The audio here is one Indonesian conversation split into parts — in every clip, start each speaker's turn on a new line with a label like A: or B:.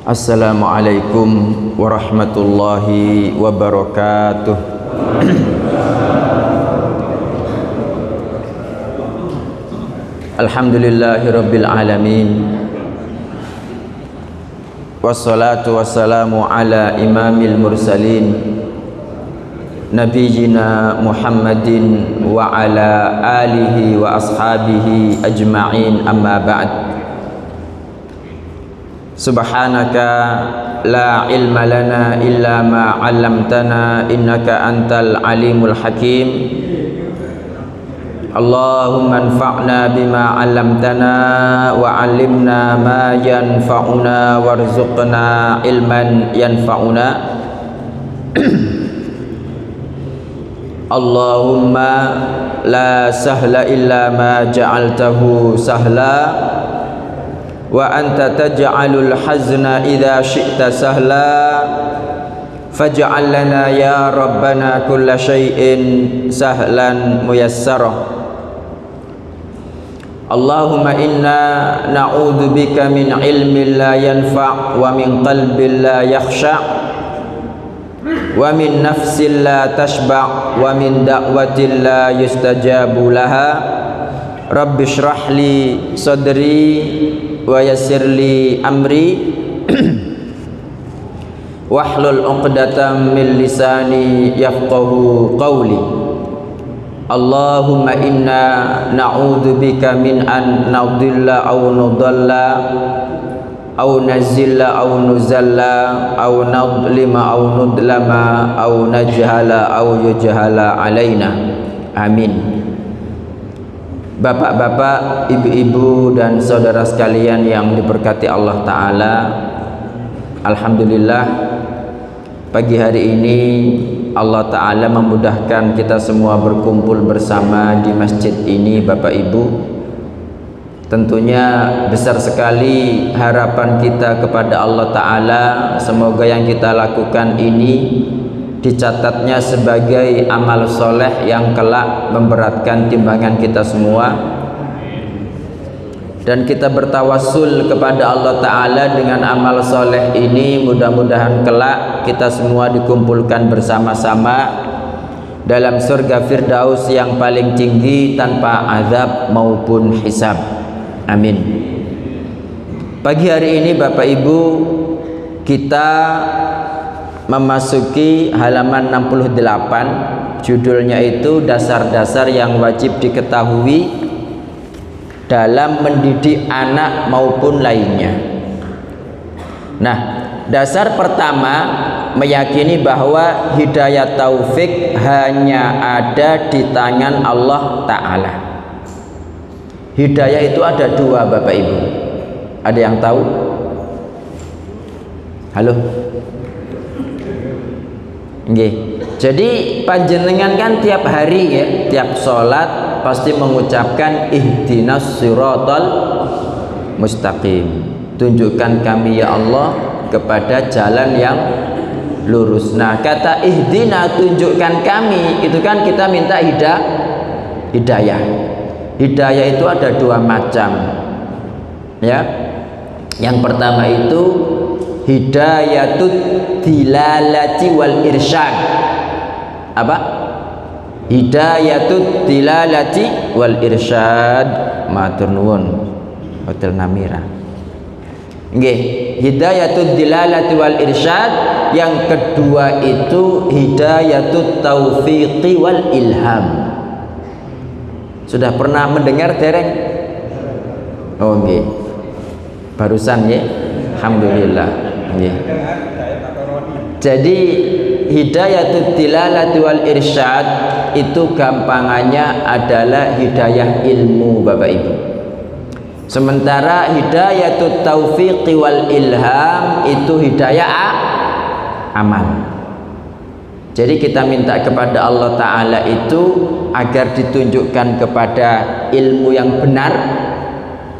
A: Assalamualaikum warahmatullahi wabarakatuh. Alhamdulillahirabbil alamin. Wassalatu wassalamu ala imamil mursalin Nabiyyina Muhammadin wa ala alihi wa ashabihi ajma'in, amma ba'd. Subhanaka la ilma lana illa ma 'allamtana innaka antal alimul hakim. Allahumma anfa'na bima 'allamtana wa 'allimna ma yanfa'una warzuqna ilman yanfa'una. Allahumma la sahla illa ma ja'altahu sahla wa anta taj'alul hazna idza syi'ta sahla faj'al lana ya rabbana kulla syai'in sahlan muyassara. Allahumma inna na'udzu bika min ilmin la yanfa' wa min qalbin la yakhsha' wa min nafsin la tashba' wa min da'watin la yustajabu laha. Rabbi shrah li sadri wa yassir li amri wahlul 'uqdatam min lisani yafqahu qawli. Allahumma inna na'udzu bika min an nadilla aw nudalla aw nazilla aw nuzalla aw nadlima aw nudlama aw najhala aw yujhala alaina. Amin. Bapak-bapak, ibu-ibu dan saudara sekalian yang diberkati Allah Ta'ala, alhamdulillah pagi hari ini Allah Ta'ala memudahkan kita semua berkumpul bersama di masjid ini. Bapak Ibu, tentunya besar sekali harapan kita kepada Allah Ta'ala. Semoga yang kita lakukan ini dicatatnya sebagai amal soleh yang kelak memberatkan timbangan kita semua, dan kita bertawassul kepada Allah Ta'ala dengan amal soleh ini. Mudah-mudahan kelak kita semua dikumpulkan bersama-sama dalam surga Firdaus yang paling tinggi tanpa azab maupun hisab. Amin. Pagi hari ini Bapak Ibu, kita memasuki halaman 68. Judulnya itu dasar-dasar yang wajib diketahui dalam mendidik anak maupun lainnya. Nah, dasar pertama meyakini bahwa hidayah taufik hanya ada di tangan Allah Ta'ala. Hidayah itu ada dua Bapak Ibu. Ada yang tahu? Halo? Nggih. Jadi panjenengan kan tiap hari ya, tiap sholat pasti mengucapkan ihdinas siratal mustaqim. Tunjukkan kami ya Allah kepada jalan yang lurus. Nah, kata ihdina, tunjukkan kami, itu kan kita minta hidayah. Hidayah itu ada dua macam. Ya. Yang pertama itu hidayatut dilalati wal irsyad. Apa? Hidayatut dilalati wal irsyad. Matur nuwun Hotel Namira. Nggih, hidayatut dilalati wal irsyad. Yang kedua itu hidayatut taufiqi wal ilham. Sudah pernah mendengar dereng? Oh nggih. Barusan ya. Alhamdulillah. Nggih. Jadi hidayatut dilalati wal irsyad itu gampangannya adalah hidayah ilmu Bapak Ibu. Sementara hidayatut taufiqi wal ilham itu hidayah amal. Jadi kita minta kepada Allah Ta'ala itu agar ditunjukkan kepada ilmu yang benar,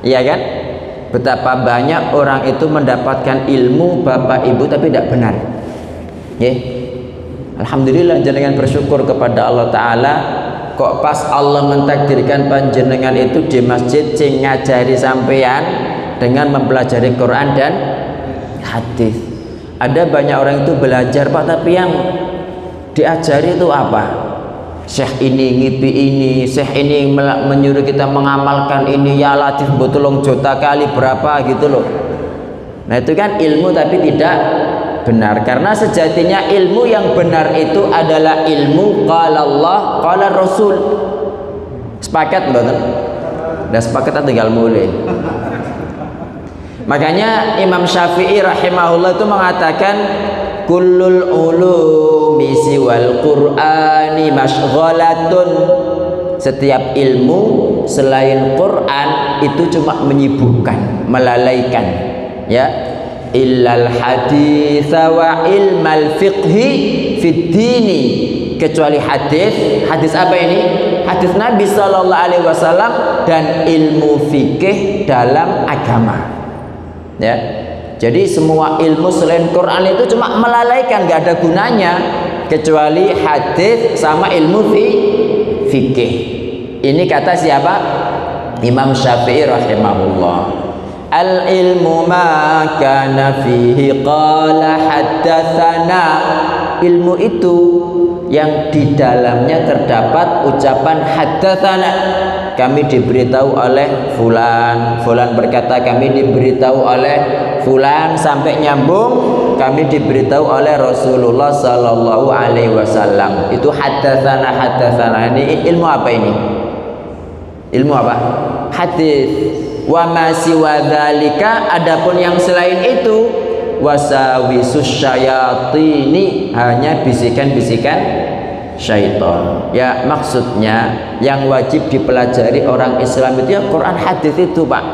A: ya kan? Betapa banyak orang itu mendapatkan ilmu Bapak Ibu tapi tidak benar. Ya. Alhamdulillah jenengan bersyukur kepada Allah Ta'ala, kok pas Allah mentakdirkan panjenengan itu di masjid sing ngajari sampean dengan mempelajari Quran dan hadis. Ada banyak orang itu belajar Pak, tapi yang diajari itu apa? Syekh ini ngipi ini, syekh ini menyuruh kita mengamalkan ini, ya latif botolong juta kali berapa gitu loh. Nah itu kan ilmu tapi tidak benar, karena sejatinya ilmu yang benar itu adalah ilmu qala Allah qala Rasul. Sepakat mboten? Nah sepakat tinggal mulai. Makanya Imam Syafi'i rahimahullah itu mengatakan kullul ulumi siwal qur'ani masyghalatun. Setiap ilmu selain Quran itu cuma menyibukkan, melalaikan, ya. Illal hadits wa ilmal fiqhi fid dini, kecuali hadis. Hadis apa ini? Hadis Nabi sallallahu alaihi wasallam dan ilmu fikih dalam agama. Ya. Jadi semua ilmu selain Quran itu cuma melalaikan, gak ada gunanya, kecuali hadis sama ilmu fikih. Ini kata siapa? Imam Syafi'i rahimahullah. Al ilmu ma kana fihi qala haddatsana. Ilmu itu yang di dalamnya terdapat ucapan haddatsana. Kami diberitahu oleh fulan, fulan berkata kami diberitahu oleh fulan, sampai nyambung kami diberitahu oleh Rasulullah sallallahu alaihi wasallam. Itu haddatsana. Haddatsana ini ilmu apa ini? Ilmu apa? Hadis. Wa ma siwa dzalika, adapun yang selain itu wasawisus syayatini, hanya bisikan-bisikan syaitan. Ya maksudnya yang wajib dipelajari orang Islam itu ya Quran hadis itu Pak.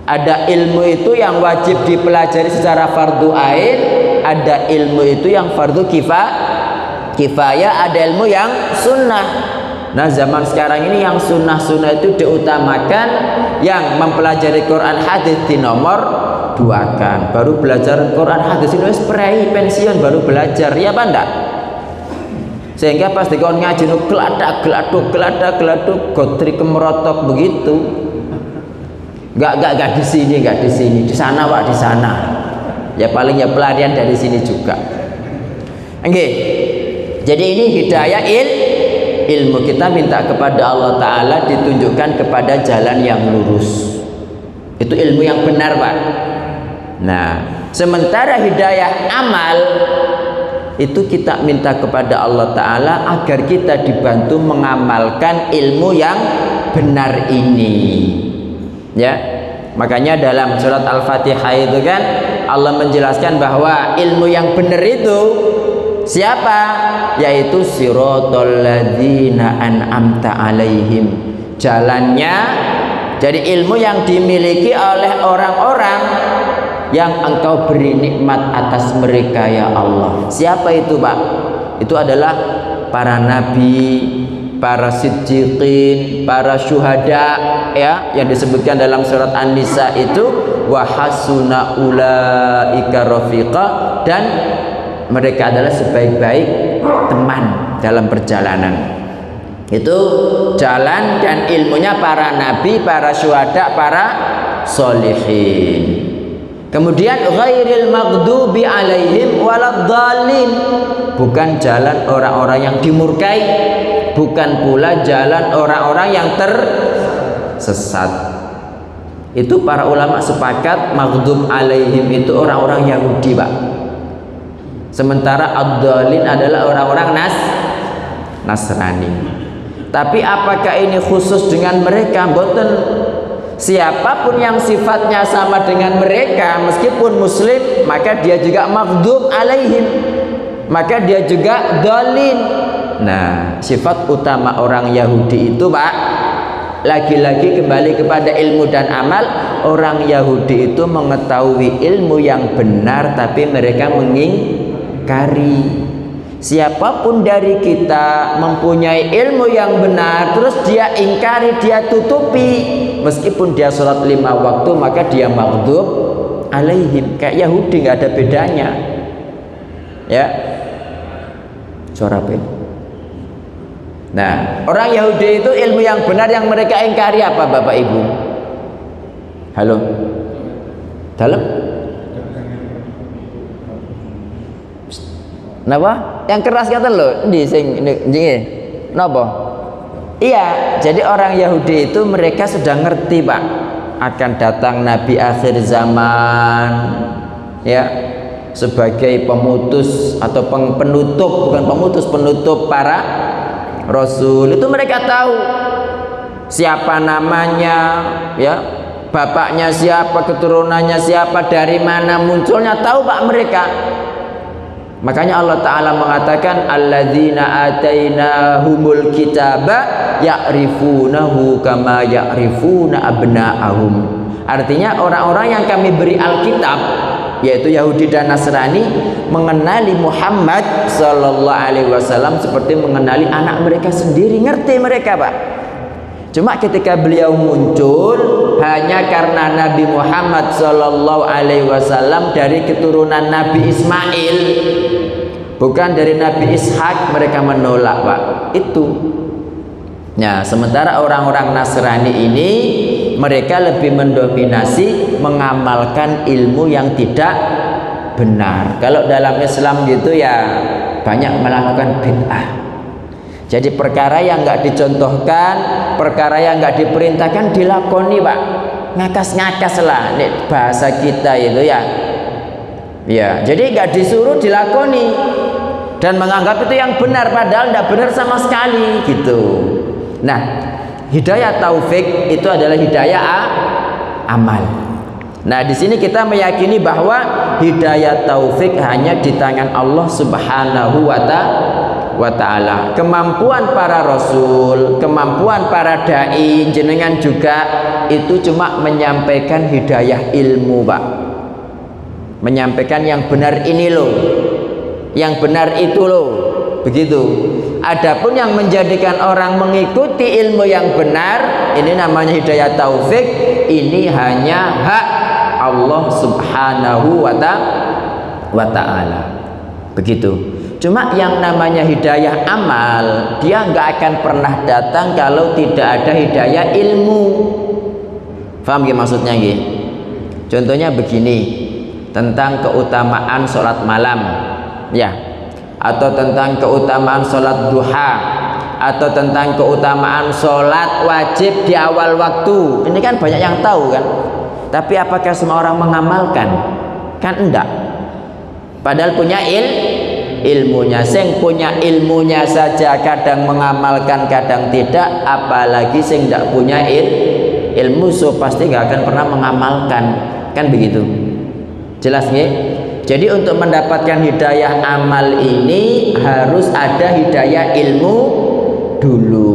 A: Ada ilmu itu yang wajib dipelajari secara fardu ain, ada ilmu itu yang fardu kifayah, ada ilmu yang sunnah. Nah zaman sekarang ini yang sunnah-sunnah itu diutamakan, yang mempelajari Quran hadis di nomor 2kan. Baru belajar Quran hadis ini prei pensiun baru belajar, ya apa enggak? Sehingga pas dikon ngaji nu geladak geladuk gotri kemerotok begitu. Enggak di sini, di sana Pak, di sana. Ya paling ya pelarian dari sini juga. Oke. Jadi ini hidayah ilmu, kita minta kepada Allah Ta'ala ditunjukkan kepada jalan yang lurus. Itu ilmu yang benar Pak. Nah sementara hidayah amal itu kita minta kepada Allah Ta'ala agar kita dibantu mengamalkan ilmu yang benar ini, ya. Makanya dalam surat Al-Fatihah itu kan Allah menjelaskan bahwa ilmu yang benar itu siapa? Yaitu siratal ladzina an'amta alaihim, jalannya. Jadi ilmu yang dimiliki oleh orang-orang yang engkau beri nikmat atas mereka ya Allah. Siapa itu Pak? Itu adalah para nabi, para siddiqin, para syuhada, ya, yang disebutkan dalam surat An-Nisa itu wa hasuna ulaika rafiqa, dan mereka adalah sebaik-baik teman dalam perjalanan. Itu jalan dan ilmunya para nabi, para syuhada, para solihin. Kemudian ghairil maghdubi alaihim waladdallin, bukan jalan orang-orang yang dimurkai, bukan pula jalan orang-orang yang tersesat. Itu para ulama sepakat maghdub alaihim itu orang-orang Yahudi Pak. Sementara ad-dallin adalah orang-orang Nasrani. Tapi apakah ini khusus dengan mereka? Mboten. Siapapun yang sifatnya sama dengan mereka, meskipun muslim, maka dia juga maghdub alaihim, maka dia juga dhalin. Nah, sifat utama orang Yahudi itu Pak, lagi-lagi kembali kepada ilmu dan amal. Orang Yahudi itu mengetahui ilmu yang benar, tapi mereka mengingkari. Siapapun dari kita mempunyai ilmu yang benar, terus dia ingkari, dia tutupi, meskipun dia sholat 5 waktu, maka dia maghdub alaihim. Kayak Yahudi, nggak ada bedanya, ya. Suara apa? Nah, orang Yahudi itu ilmu yang benar yang mereka ingkari apa Bapak Ibu? Halo. Dalam? Napa? Yang keras kata lo, di sing napa? Iya, jadi orang Yahudi itu mereka sudah ngerti, Pak, akan datang Nabi akhir zaman, ya, sebagai pemutus atau penutup, bukan pemutus, penutup para rasul. Itu mereka tahu siapa namanya, ya, bapaknya siapa, keturunannya siapa, dari mana munculnya, tahu Pak mereka. Makanya Allah Ta'ala mengatakan alladzina atainahumul kitaba ya'rifunahu kama ya'rifuna abna'ahum. Artinya orang-orang yang kami beri Alkitab, yaitu Yahudi dan Nasrani, mengenali Muhammad sallallahu alaihi wasallam seperti mengenali anak mereka sendiri. Ngerti mereka, Pak. Cuma ketika beliau muncul hanya karena Nabi Muhammad sallallahu alaihi wasallam dari keturunan Nabi Ismail, bukan dari Nabi Ishak, mereka menolak, Pak. Itu. Nah, sementara orang-orang Nasrani ini mereka lebih mendominasi mengamalkan ilmu yang tidak benar. Kalau dalam Islam gitu ya banyak melakukan bid'ah. Jadi perkara yang nggak dicontohkan, perkara yang nggak diperintahkan dilakoni, Pak. Ngakas-ngakas lah, nih bahasa kita itu ya. Ya, jadi nggak disuruh dilakoni dan menganggap itu yang benar, padahal nggak benar sama sekali gitu. Nah, hidayah taufik itu adalah hidayah amal. Nah, di sini kita meyakini bahwa hidayah taufik hanya di tangan Allah Subhanahu wa ta'ala. Kemampuan para rasul, kemampuan para dai, jenengan juga itu cuma menyampaikan hidayah ilmu, Pak. Menyampaikan yang benar ini loh, yang benar itu loh, begitu. Adapun yang menjadikan orang mengikuti ilmu yang benar, ini namanya hidayah taufik, ini hanya hak Allah Subhanahu wa ta'ala. Begitu. Cuma yang namanya hidayah amal, dia nggak akan pernah datang kalau tidak ada hidayah ilmu. Paham gak maksudnya gak? Contohnya begini, tentang keutamaan sholat malam, ya, atau tentang keutamaan sholat duha, atau tentang keutamaan sholat wajib di awal waktu. Ini kan banyak yang tahu kan, tapi apakah semua orang mengamalkan? Kan enggak. Padahal punya ilmunya. Sing punya ilmunya saja kadang mengamalkan, kadang tidak, apalagi sing enggak punya ilmu, so pasti enggak akan pernah mengamalkan. Kan begitu. Jelas nggih? Jadi untuk mendapatkan hidayah amal ini harus ada hidayah ilmu dulu.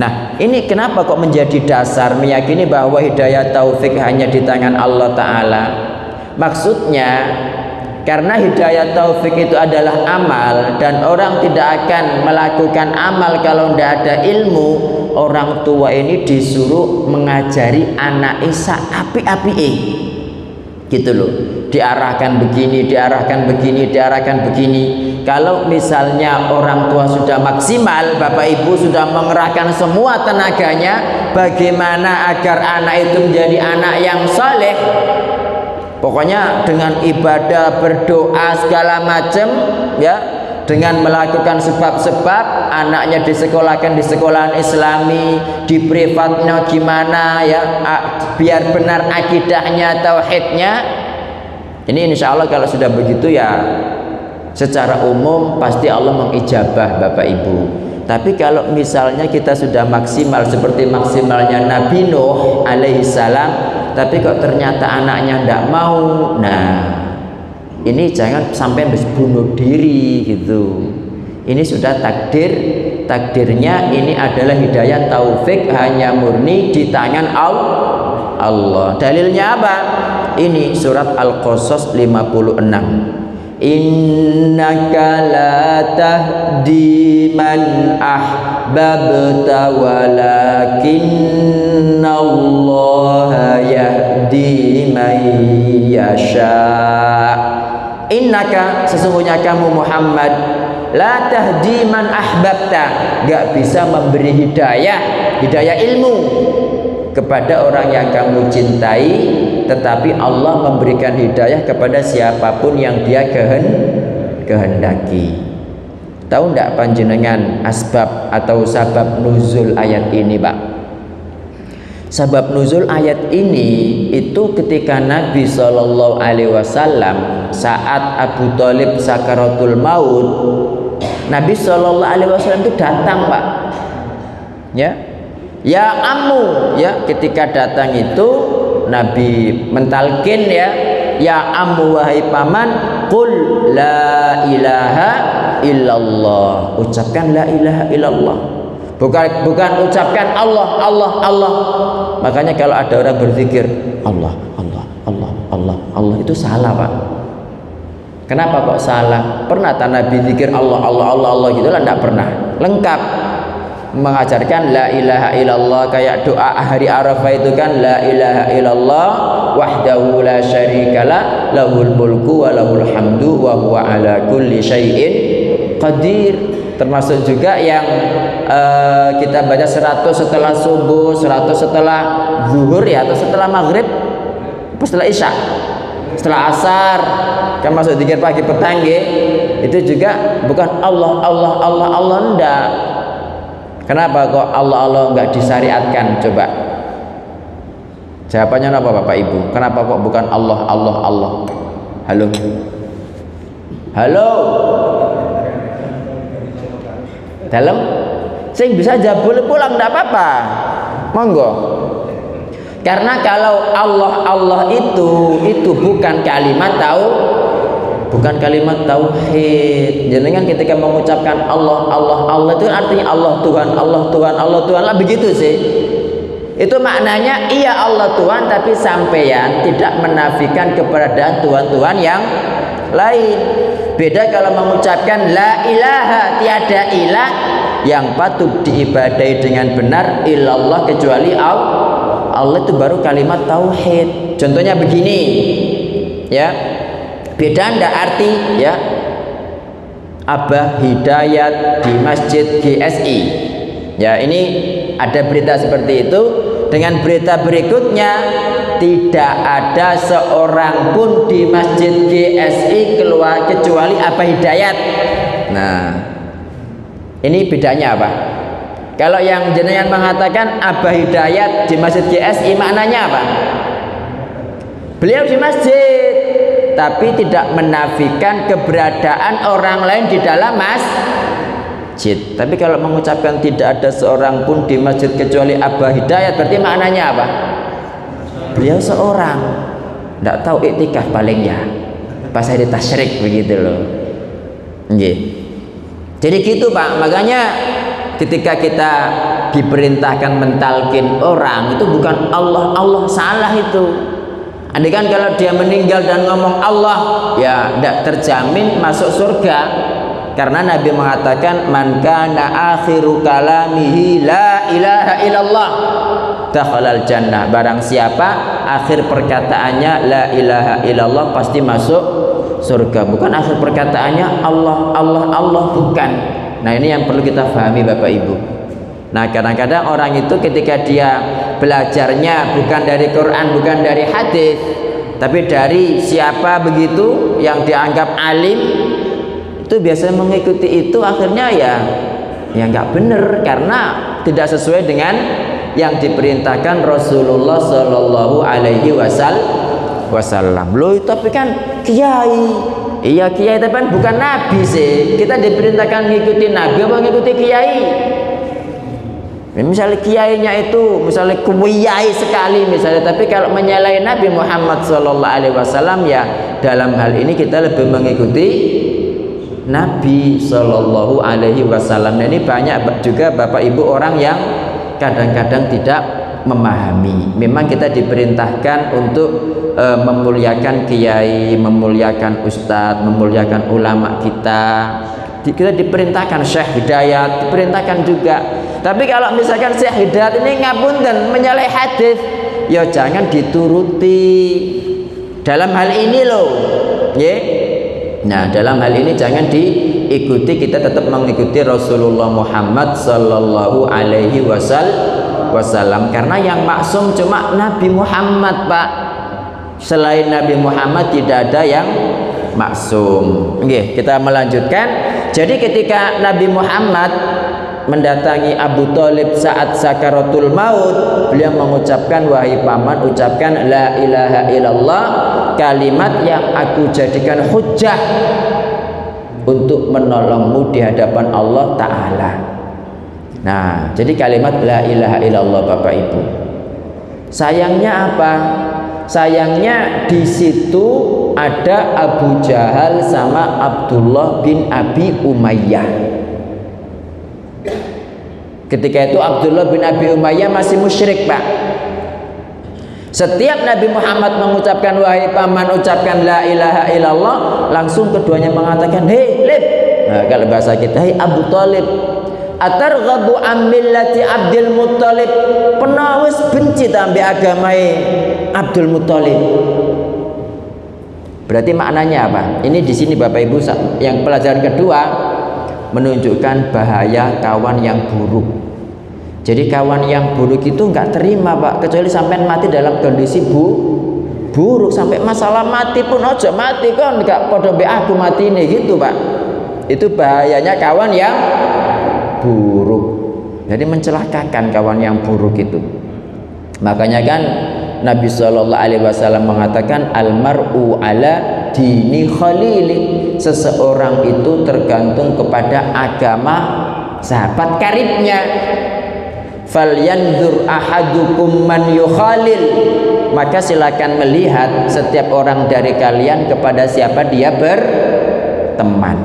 A: Nah, ini kenapa kok menjadi dasar meyakini bahwa hidayah taufik hanya di tangan Allah Ta'ala? Maksudnya karena hidayah taufik itu adalah amal, dan orang tidak akan melakukan amal kalau tidak ada ilmu. Orang tua ini disuruh mengajari anak Isa api-api gitu loh, diarahkan begini, diarahkan begini, diarahkan begini. Kalau misalnya orang tua sudah maksimal, bapak ibu sudah mengerahkan semua tenaganya bagaimana agar anak itu menjadi anak yang saleh, pokoknya dengan ibadah, berdoa segala macam, ya, dengan melakukan sebab-sebab, anaknya disekolahkan di sekolahan islami, di privatnya gimana ya, biar benar akidahnya, tauhidnya. Ini insya Allah kalau sudah begitu ya secara umum pasti Allah mengijabah bapak ibu. Tapi kalau misalnya kita sudah maksimal seperti maksimalnya Nabi Nuh alaihissalam, tapi kok ternyata anaknya tidak mau, nah ini jangan sampai bunuh diri gitu. Ini sudah takdirnya ini adalah hidayah taufik hanya murni di tangan Allah. Dalilnya apa? Ini surat Al-Qasas 56. Innaka la tahdi man ahbabta walakinnallaha yahdi man yasha. Innaka, sesungguhnya kamu Muhammad, la tahdi man ahbabta, gak bisa memberi hidayah ilmu, kepada orang yang kamu cintai, tetapi Allah memberikan hidayah kepada siapapun yang dia kehendaki. Tahu enggak panjenengan asbab atau sabab nuzul ayat ini, Pak? Sabab nuzul ayat ini itu ketika Nabi SAW saat Abu Thalib sakaratul maut, Nabi SAW itu datang, Pak. Ya ammu, ya, ketika datang itu Nabi mentalkin, ya ammu wahai paman, qul la ilaha illallah, ucapkan la ilaha illallah, bukan ucapkan Allah Allah Allah. Makanya kalau ada orang berzikir Allah Allah Allah Allah Allah, itu salah, Pak. Kenapa kok salah? Pernah tak Nabi zikir Allah Allah Allah Allah gitu lah? Tidak pernah. Lengkap mengajarkan la ilaha illallah, kayak doa hari Arafah itu kan, la ilaha illallah wahdahu la syarikalah lahul mulku wa lahul hamdu wa huwa ala kulli syai'in qadir. Termasuk juga yang kita baca 100 setelah subuh, 100 setelah zuhur, ya, atau setelah maghrib, setelah isya, setelah asar, kan masuk zikir pagi petang, itu juga bukan Allah Allah Allah Allah, enggak. Kenapa kok Allah Allah enggak disyariatkan? Coba jawabannya apa, Bapak Ibu? Kenapa kok bukan Allah Allah Allah? Halo, halo, dalam sing bisa jawab boleh pulang, enggak apa-apa, monggo. Karena kalau Allah Allah itu bukan kalimat bukan kalimat tauhid. Jangan ketika mengucapkan Allah Allah Allah itu artinya Allah Tuhan Allah Tuhan Allah Tuhan lah, begitu sih. Itu maknanya iya Allah Tuhan, tapi sampeyan tidak menafikan keberadaan Tuhan-Tuhan yang lain. Beda kalau mengucapkan la ilaha, tiada ilah yang patut diibadai dengan benar illallah kecuali Allah, itu baru kalimat tauhid. Contohnya begini, ya. Beda ndak arti, ya, Abah Hidayat di Masjid GSI, ya, ini ada berita seperti itu. Dengan berita berikutnya, tidak ada seorang pun di Masjid GSI keluar kecuali Abah Hidayat. Nah, ini bedanya apa? Kalau yang jenengan mengatakan Abah Hidayat di Masjid GSI, maknanya apa? Beliau di masjid, tapi tidak menafikan keberadaan orang lain di dalam masjid. Tapi kalau mengucapkan tidak ada seorang pun di masjid kecuali Abah Hidayat, berarti maknanya apa? Beliau seorang, tidak tahu iktikaf paling, ya, pas hari tasyrik, begitu loh. Jadi gitu, Pak. Makanya ketika kita diperintahkan mentalkin orang, itu bukan Allah Allah, salah itu. Andai kan kalau dia meninggal dan ngomong Allah, ya tidak terjamin masuk surga, karena Nabi mengatakan man kana akhiru kalamihi la ilaha illallah dakhalal jannah. Barang siapa akhir perkataannya la ilaha illallah pasti masuk surga. Bukan akhir perkataannya Allah Allah Allah, bukan. Nah, ini yang perlu kita pahami, Bapak Ibu. Nah, kadang-kadang orang itu ketika dia belajarnya bukan dari Quran, bukan dari hadis, tapi dari siapa begitu yang dianggap alim, itu biasanya mengikuti itu, akhirnya ya nggak benar, karena tidak sesuai dengan yang diperintahkan Rasulullah Shallallahu Alaihi Wasallam. Loh, tapi kan kiai, iya kiai, tapi kan bukan nabi sih. Kita diperintahkan ngikuti nabi apa ngikuti kiai? Misalnya kiainya itu misalnya kiai sekali misalnya, tapi kalau menyalahi Nabi Muhammad SAW, ya dalam hal ini kita lebih mengikuti Nabi SAW. Nah, ini banyak juga Bapak Ibu orang yang kadang-kadang tidak memahami. Memang kita diperintahkan untuk memuliakan kiai, memuliakan ustadz, memuliakan ulama kita. Kita diperintahkan, Syekh Hidayat diperintahkan juga. Tapi kalau misalkan Syekh Hidayat ini ngapunten menyalahi hadis, ya jangan dituruti. Dalam hal ini loh, ya. Nah, dalam hal ini jangan diikuti. Kita tetap mengikuti Rasulullah Muhammad Sallallahu Alaihi wasallam. Karena yang maksum cuma Nabi Muhammad, Pak. Selain Nabi Muhammad tidak ada yang maksum. Oke, kita melanjutkan. Jadi ketika Nabi Muhammad mendatangi Abu Thalib saat sakaratul maut, beliau mengucapkan, wahai paman, ucapkan la ilaha illallah, kalimat yang aku jadikan hujjah untuk menolongmu di hadapan Allah Ta'ala. Nah, jadi kalimat la ilaha illallah, Bapak Ibu. Sayangnya apa? Sayangnya di situ ada Abu Jahal sama Abdullah bin Abi Umayyah. Ketika itu Abdullah bin Abi Umayyah masih musyrik, Pak. Setiap Nabi Muhammad mengucapkan wahai paman, ucapkan la ilaha illallah, langsung keduanya mengatakan, hei Lib. Nah, kalau bahasa kita, hei Abu Thalib, atarghabu an millati Abdul Muttalib, penawis benci tambe agamai Abdul Muttalib. Berarti maknanya apa? Ini di sini Bapak Ibu, yang pelajaran kedua menunjukkan bahaya kawan yang buruk. Jadi kawan yang buruk itu nggak terima, Pak, kecuali sampai mati dalam kondisi buruk. Sampai masalah mati pun ojo mati kan, nggak podo be aku mati ini gitu, Pak. Itu bahayanya kawan yang buruk. Jadi mencelakakan kawan yang buruk itu. Makanya kan Nabi Shallallahu Alaihi Wasallam mengatakan almar'u ala dini khalili, seseorang itu tergantung kepada agama sahabat karibnya. Falyanzur ahadukum man yukhalil, maka silakan melihat setiap orang dari kalian kepada siapa dia berteman.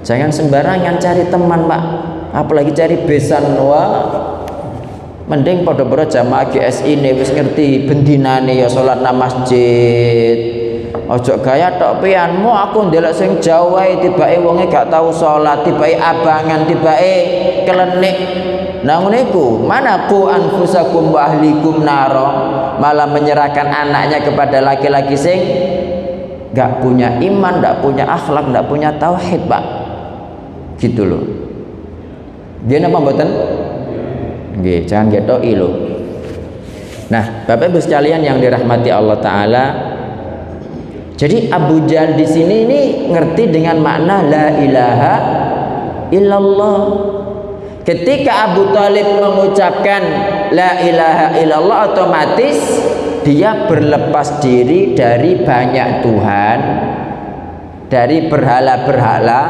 A: Jangan sembarangan cari teman, Pak, apalagi cari besan. Wah, mending pada jamaah GSI ini wis ngerti bendinane ya salat nang masjid. Ojo gaya tok pian, mau aku ndelok sing jauh wae tibake wonge gak tahu salat, tibake abangan, tibake kelenik. Nah nguniku, mana ku anfusakum wa ahlikum naro, malah menyerahkan anaknya kepada laki-laki sing gak punya iman, gak punya akhlak, gak punya tauhid, Pak. Gitu loh. Dia napa mboten? Nggih, jangan getoki lho. Nah, Bapak Ibu sekalian yang dirahmati Allah Ta'ala, jadi Abu Jahal di sini ini ngerti dengan makna la ilaha illallah. Ketika Abu Thalib mengucapkan la ilaha illallah, otomatis dia berlepas diri dari banyak Tuhan, dari berhala-berhala,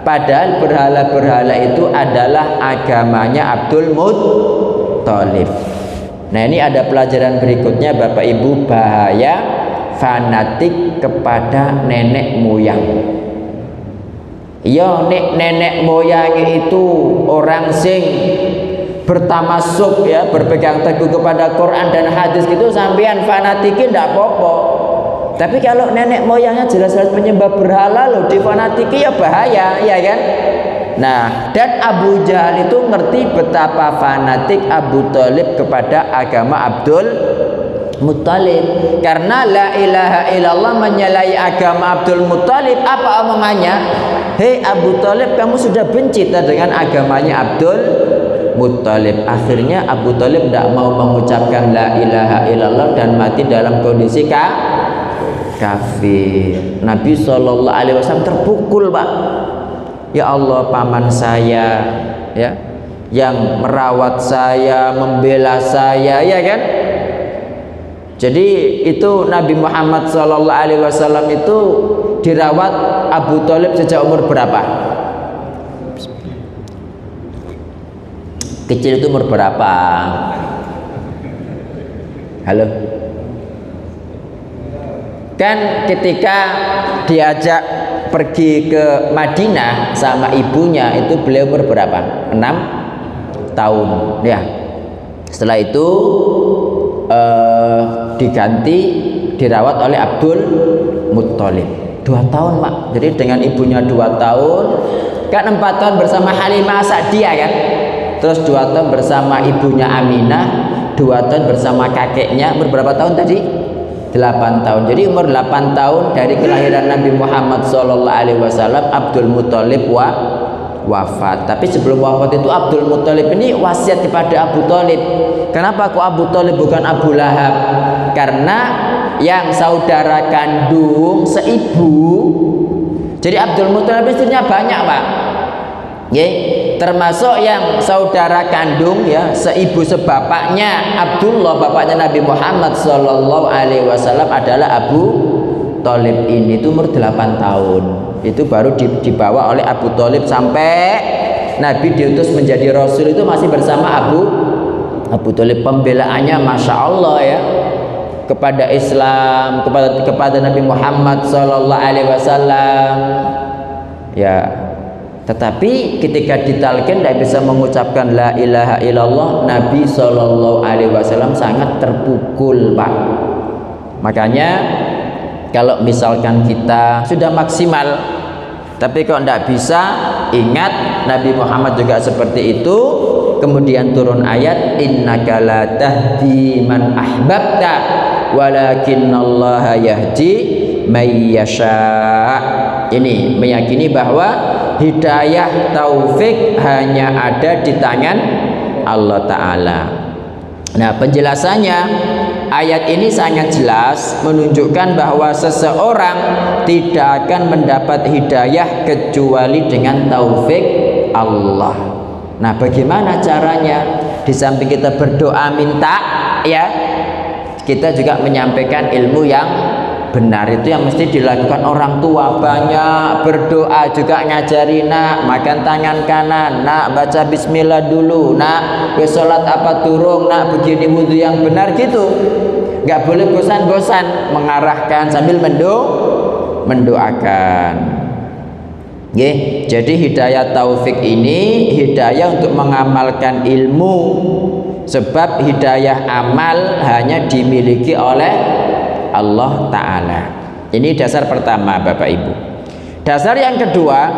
A: padahal berhala-berhala itu adalah agamanya Abdul Muttalib. Nah, ini ada pelajaran berikutnya, Bapak Ibu, bahaya fanatik kepada nenek moyang. Ya, nenek moyang itu orang sing bertamasuk ya, berpegang teguh kepada Quran dan hadis gitu, sampean fanatikin ndak apa-apa. Tapi kalau nenek moyangnya jelas-jelas penyembah berhala loh, difanatiki ya bahaya, ya kan? Nah, dan Abu Jahal itu ngerti betapa fanatik Abu Thalib kepada agama Abdul Muttalib. Karena la ilaha illallah menyalahi agama Abdul Muttalib, apa omongannya? Hei Abu Thalib, kamu sudah benci dengan agamanya Abdul Muttalib. Akhirnya Abu Thalib tidak mau mengucapkan la ilaha illallah dan mati dalam kondisi kafir. Nabi SAW terpukul, Pak. Ya Allah, paman saya ya, yang merawat saya, membela saya, ya kan? Jadi itu Nabi Muhammad SAW itu dirawat Abu Thalib sejak umur berapa? Kecil itu umur berapa? Halo? Kan ketika diajak pergi ke Madinah sama ibunya itu beliau umur berapa? 6 tahun ya. Setelah itu diganti dirawat oleh Abdul Muttalib 2 tahun, Pak. Jadi dengan ibunya 2 tahun, kan 4 tahun bersama Halimah Sa'diyah kan, terus 2 tahun bersama ibunya Aminah, 2 tahun bersama kakeknya. Umur berapa tahun tadi? 8 tahun. Jadi umur 8 tahun dari kelahiran Nabi Muhammad SAW, Abdul Muttalib wafat. Tapi sebelum wafat itu Abdul Muthalib ini wasiat kepada Abu Thalib. Kenapa kok Abu Thalib bukan Abu Lahab? Karena yang saudara kandung seibu. Jadi Abdul Muthalib istrinya banyak, Pak. Ya, termasuk yang saudara kandung ya, seibu sebapaknya Abdullah, bapaknya Nabi Muhammad sallallahu alaihi wasallam adalah Abu Thalib. Ini itu umur 8 tahun. Itu baru dibawa oleh Abu Thalib sampai Nabi diutus menjadi rasul itu masih bersama Abu Thalib. Pembelaannya Masya Allah ya, kepada Islam, kepada Nabi Muhammad sallallahu alaihi wasallam. Ya, tetapi ketika ditalkin tidak bisa mengucapkan la ilaha illallah, Nabi sallallahu alaihi wasallam sangat terpukul, Pak. Makanya kalau misalkan kita sudah maksimal tapi kok tidak bisa, ingat Nabi Muhammad juga seperti itu. Kemudian turun ayat innaka la tahdi man ahbabta walakinnallaha yahdi may yasha. Ini meyakini bahwa hidayah taufik hanya ada di tangan Allah Ta'ala. Nah, penjelasannya ayat ini sangat jelas menunjukkan bahwa seseorang tidak akan mendapat hidayah kecuali dengan taufik Allah. Nah, bagaimana caranya? Di samping kita berdoa minta ya, kita juga menyampaikan ilmu yang benar. Itu yang mesti dilakukan orang tua. Banyak berdoa juga, ngajari nak makan tangan kanan, nak baca bismillah dulu, nak sholat apa turung, nak begini wudhu yang benar gitu. Nggak boleh bosan-bosan mengarahkan sambil mendoakan. Jadi hidayah taufik ini hidayah untuk mengamalkan ilmu, sebab hidayah amal hanya dimiliki oleh Allah Ta'ala. Ini dasar pertama, Bapak Ibu. Dasar yang kedua,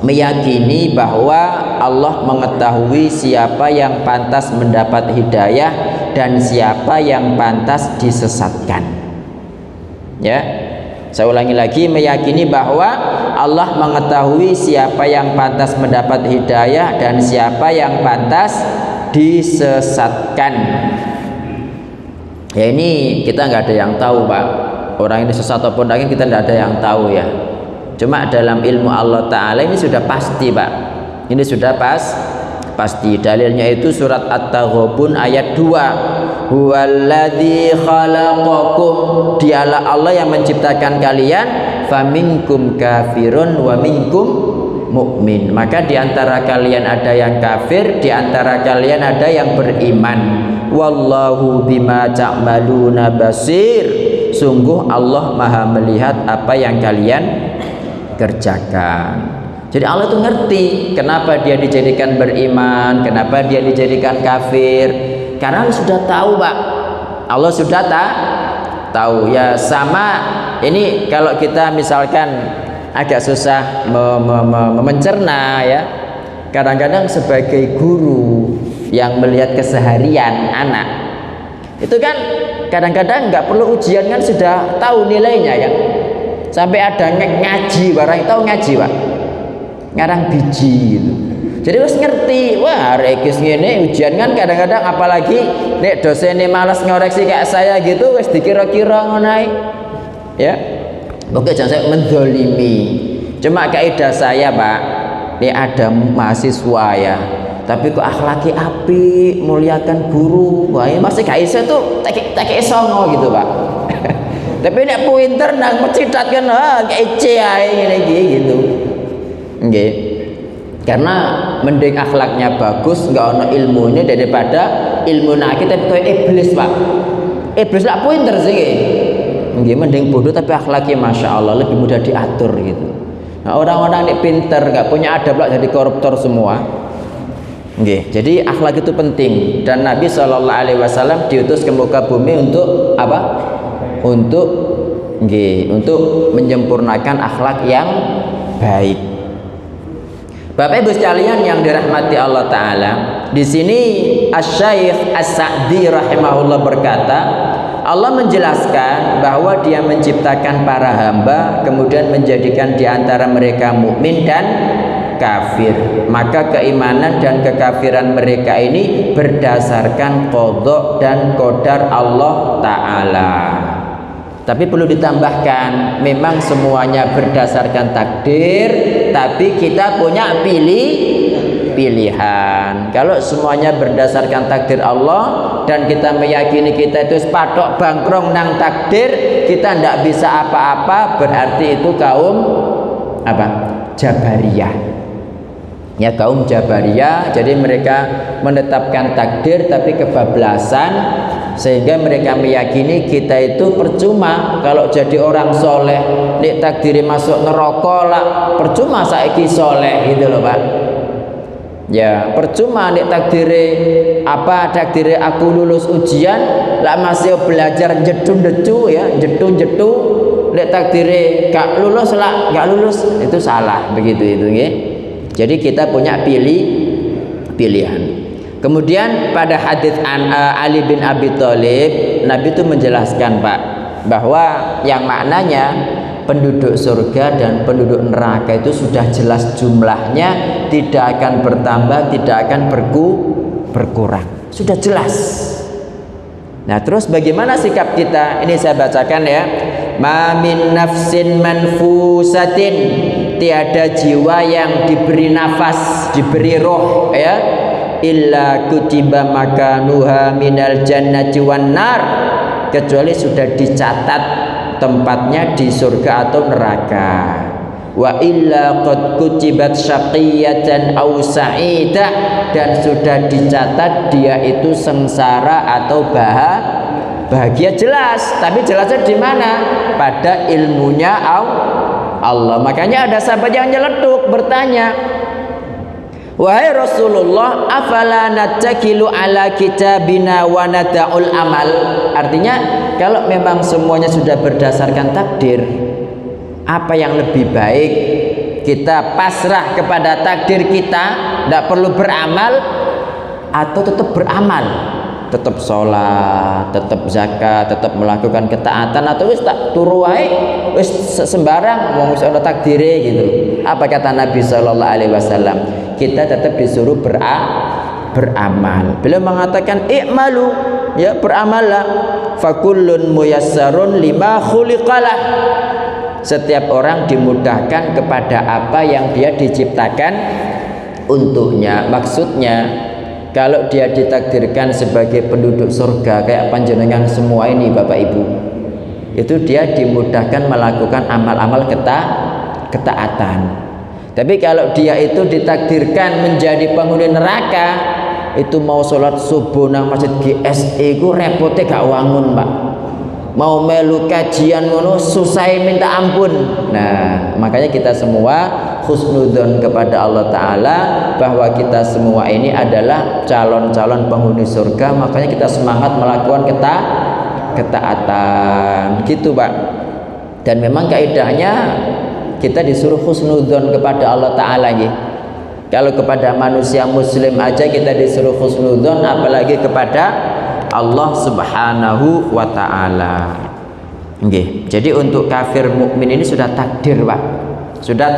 A: meyakini bahwa Allah mengetahui siapa yang pantas mendapat hidayah dan siapa yang pantas disesatkan. Ya, saya ulangi lagi, meyakini bahwa Allah mengetahui siapa yang pantas mendapat hidayah dan siapa yang pantas disesatkan. Ya, ini kita nggak ada yang tahu, Pak. Orang ini sesat ataupun tidak, kita tidak ada yang tahu ya. Cuma dalam ilmu Allah Ta'ala ini sudah pasti, Pak. Ini sudah pasti. Dalilnya itu surat At-Taghabun ayat 2. Huwallazi khalaqakum, dialah Allah yang menciptakan kalian. Faminkum kafirun wa minkum mukmin. Maka diantara kalian ada yang kafir, diantara kalian ada yang beriman. Wallahu bima ta'maluna basir. Sungguh Allah Maha melihat apa yang kalian kerjakan. Jadi Allah itu ngerti kenapa dia dijadikan beriman, kenapa dia dijadikan kafir. Karena Allah sudah tahu, Pak. Allah sudah tahu ya. Sama ini kalau kita misalkan agak susah mencerna ya. Kadang-kadang sebagai guru yang melihat keseharian anak itu kan kadang-kadang nggak perlu ujian kan sudah tahu nilainya ya. Sampai ada ngaji barang, tahu ngaji, Pak, ngarang biji gitu. Jadi harus ngerti, wah rekis ngene ujian kan kadang-kadang, apalagi nek dosennya malas ngoreksi kayak saya gitu wis dikira-kira ngono ya. Pokoknya jangan saya mendolimi. Cuma kaidah saya, Pak, nek ada mahasiswa ya tapi kok akhlaki api, muliakan guru, wah masih gak iso tuh tak songo gitu, Pak. Tapi nek pinter nang mecitat kan kayak ae ngene iki gitu. Nggih. Karena mending akhlaknya bagus, enggak ono ilmunya daripada ilmu nakit tapi koyo iblis, Pak. Iblis lak pinter sih. Nggih, mending bodoh tapi akhlaknya Masya Allah lebih mudah diatur gitu. Nah, orang-orang nek pinter enggak punya adab lak jadi koruptor semua. Nggih, jadi akhlak itu penting dan Nabi Shallallahu Alaihi Wasallam diutus ke muka bumi untuk apa? Untuk menyempurnakan akhlak yang baik. Bapak Ibu sekalian yang dirahmati Allah Ta'ala, di sini Asy-Syaikh As-Sa'di rahimahullah berkata, Allah menjelaskan bahwa Dia menciptakan para hamba, kemudian menjadikan di antara mereka mukmin dan kafir. Maka keimanan dan kekafiran mereka ini berdasarkan qadha dan qadar Allah Ta'ala. Tapi perlu ditambahkan, memang semuanya berdasarkan takdir, tapi kita punya pilihan. Kalau semuanya berdasarkan takdir Allah dan kita meyakini kita itu patok bangkrong nang takdir, kita tidak bisa apa-apa, berarti itu kaum apa? Jabariyah. Ya, kaum Jabariyah. Jadi mereka menetapkan takdir tapi kebablasan, sehingga mereka meyakini kita itu percuma kalau jadi orang soleh, nek takdiri masuk neraka lah percuma saiki soleh, gitu loh Pak. Ya, percuma nek takdire aku lulus ujian lah masih belajar jetu-jetu ya, jetu-jetu, nek takdire gak lulus lah gak lulus, itu salah begitu itu nggih. Jadi kita punya pilihan. Kemudian pada hadis Ali bin Abi Thalib, Nabi itu menjelaskan Pak, bahwa yang maknanya penduduk surga dan penduduk neraka itu sudah jelas jumlahnya, tidak akan bertambah, tidak akan berkurang, sudah jelas. Nah, terus bagaimana sikap kita? Ini saya bacakan ya. Ma min nafsin manfusatin, tiada jiwa yang diberi nafas, diberi roh ya, illa kutiba makanuha minal jannati wan nar, kecuali sudah dicatat tempatnya di surga atau neraka. Wa illa qad kutibat syaqiyatan aw sa'ida, dan sudah dicatat dia itu sengsara atau bahagia, jelas. Tapi jelasnya di mana? Pada ilmunya Allah. Makanya ada sahabat yang nyeletuk bertanya, wahai Rasulullah, afala nattakilu ala kitabina wa nada'ul amal. Artinya kalau memang semuanya sudah berdasarkan takdir, apa yang lebih baik? Kita pasrah kepada takdir kita, tidak perlu beramal, atau tetap beramal, tetap sholat, tetap zakat, tetap melakukan ketaatan, atau wis tak turu wae, wis sembarang wong wis ana takdire gitu. Apa kata Nabi sallallahu alaihi wasallam? Kita tetap disuruh beramal. Beliau mengatakan i'malu, ya beramallah, fakullun muyassarun lima khuliqalah. Setiap orang dimudahkan kepada apa yang dia diciptakan untuknya. Maksudnya kalau dia ditakdirkan sebagai penduduk surga kayak panjenengan semua ini Bapak Ibu, itu dia dimudahkan melakukan amal-amal ketaatan. Tapi kalau dia itu ditakdirkan menjadi penghuni neraka, itu mau sholat subuh nang masjid GSE ku repotnya gak wangun Pak. Mau melu kajian ngono susah minta ampun. Nah, makanya kita semua husnudzon kepada Allah Ta'ala bahwa kita semua ini adalah calon-calon penghuni surga. Makanya kita semangat melakukan ketaatan gitu Pak. Dan memang kaidahnya kita disuruh husnudzon kepada Allah Ta'ala ya. Kalau kepada manusia muslim aja kita disuruh husnudzon, apalagi kepada Allah Subhanahu wa Ta'ala. Nggih. Jadi untuk kafir mukmin ini sudah takdir Pak. Sudah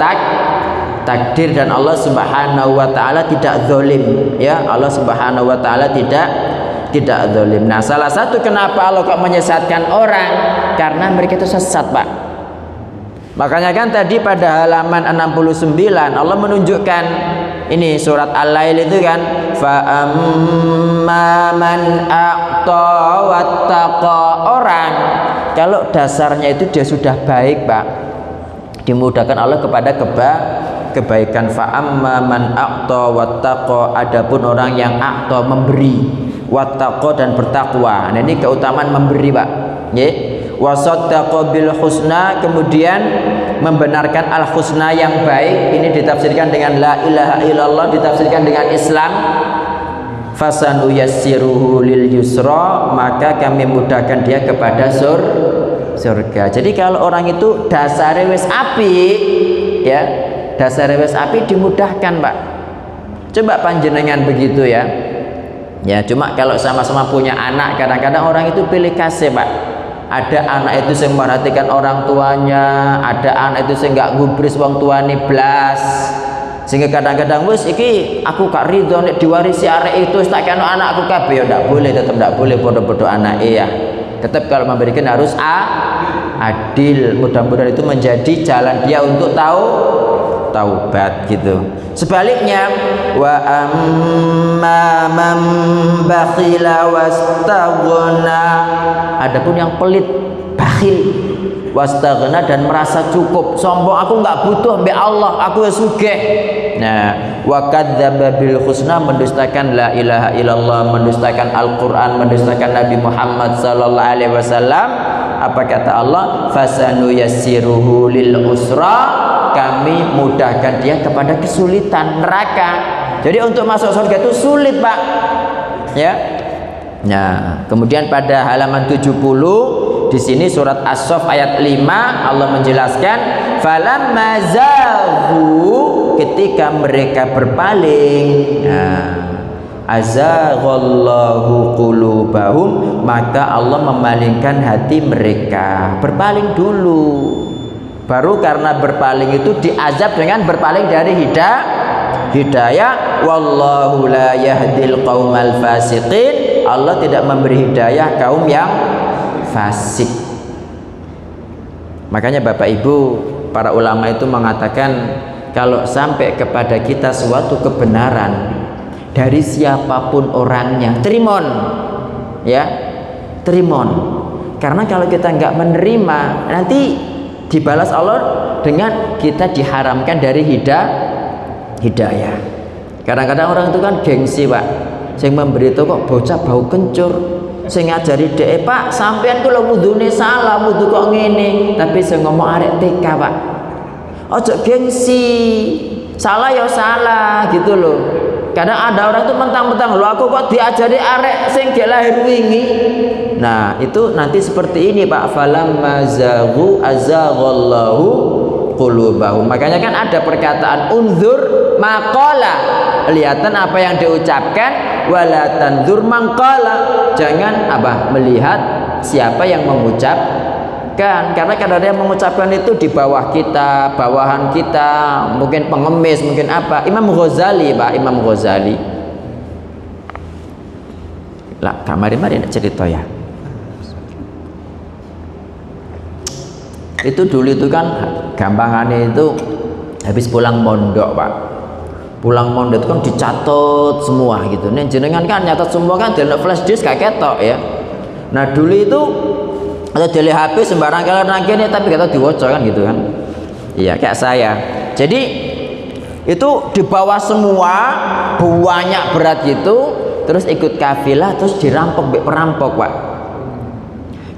A: takdir, dan Allah Subhanahu wa Ta'ala tidak zalim ya. Allah Subhanahu wa Ta'ala tidak zalim. Nah, salah satu kenapa Allah kok menyesatkan orang, karena mereka itu sesat Pak. Makanya kan tadi pada halaman 69 Allah menunjukkan ini surat Al-Lail itu kan, fa amma man a'ta wattaqa. Orang kalau dasarnya itu dia sudah baik Pak, dimudahkan Allah kepada kebaikan. Fa amma man a'ta wattaqa, adapun orang yang a'ta memberi, wattaqa dan bertakwa. Nah ini keutamaan memberi Pak nggih. Wa saddaqa bil husna, kemudian membenarkan al husna yang baik. Ini ditafsirkan dengan la ilaha illallah, ditafsirkan dengan Islam. Fasanu yassiruhu lil yusra, maka kami mudahkan dia kepada surga. Jadi kalau orang itu dasare wis api ya, dasare wis api dimudahkan Pak. Coba panjenengan begitu ya. Ya, cuma kalau sama-sama punya anak, kadang-kadang orang itu pilih kasih Pak. Ada anak itu yang memperhatikan orang tuanya, ada anak itu yang nggak gubris wong tuane blas. Sehingga kadang-kadang wis iki aku gak ridho nek diwarisi arek itu tak kena anakku kabeh ya ndak boleh, tetep ndak boleh podo-podo anake ya. Tetap kalau memberikan harus adil. Mudah-mudahan itu menjadi jalan dia untuk taubat gitu. Sebaliknya wa amma man bakhila wastaghna, adapun yang pelit, bakhil, wastaghna dan merasa cukup, sombong, aku nggak butuh mbek Allah, aku ya sugih. Nah, wa kadzdzaba bil husna, mendustakan la ilaha illallah, mendustakan Al-Qur'an, mendustakan Nabi Muhammad sallallahu alaihi wasallam. Apa kata Allah? Fasanu yassiruhu lil usra, kami mudahkan dia kepada kesulitan neraka. Jadi untuk masuk surga itu sulit, Pak. Ya. Nah, kemudian pada halaman 70 di sini surat As-Saff ayat 5 Allah menjelaskan falamma zaghu, ketika mereka berpaling, azaghallahu qulubahum, maka Allah memalingkan hati mereka. Berpaling dulu, baru karena berpaling itu diazab dengan berpaling dari hidayah. Wallahu la yahdil qaumal fasiqin, Allah tidak memberi hidayah kaum yang fasik. Makanya Bapak Ibu, para ulama itu mengatakan kalau sampai kepada kita suatu kebenaran dari siapapun orangnya, terimon ya, terimon. Karena kalau kita nggak menerima, nanti dibalas Allah dengan kita diharamkan dari hidayah. Kadang-kadang orang itu kan gengsi, Pak. Sing memberitahu kok bocah bau kencur, sing ngajari dhek, Pak, sampean ku lho wudune salah, wudu kok ngene. Tapi sing ngomong arek TK, Pak. Ojo gengsi. Salah ya salah gitu loh. Kadang ada orang tuh mentang-mentang, loh aku kok diajari arek sing gak lahir wingi. Nah, itu nanti seperti ini, Pak. Falamma zaghu azaghallahu qulubahum. Makanya kan ada perkataan unzur maqala, lihatan apa yang diucapkan, wala tanzur maqala, jangan apa melihat siapa yang mengucapkan. Karena kadang-kadang yang mengucapkan itu di bawah kita, bawahan kita, mungkin pengemis, mungkin apa. Imam Ghazali, Pak, Imam Ghazali. Lah, kamari-mari nak cerita ya. Itu dulu itu kan gampangannya itu habis pulang mondok, Pak. Pulang mondok itu kan dicatat semua gitu. Nih jenengan kan nyatat semua kan di flash disk gak ketok ya. Nah dulu itu ada di HP sembarang kalian nangkene tapi gak tahu diwoco kan gitu kan. Iya kayak saya. Jadi itu di bawah semua banyak berat gitu, terus ikut kafilah, terus dirampok perampok, Pak.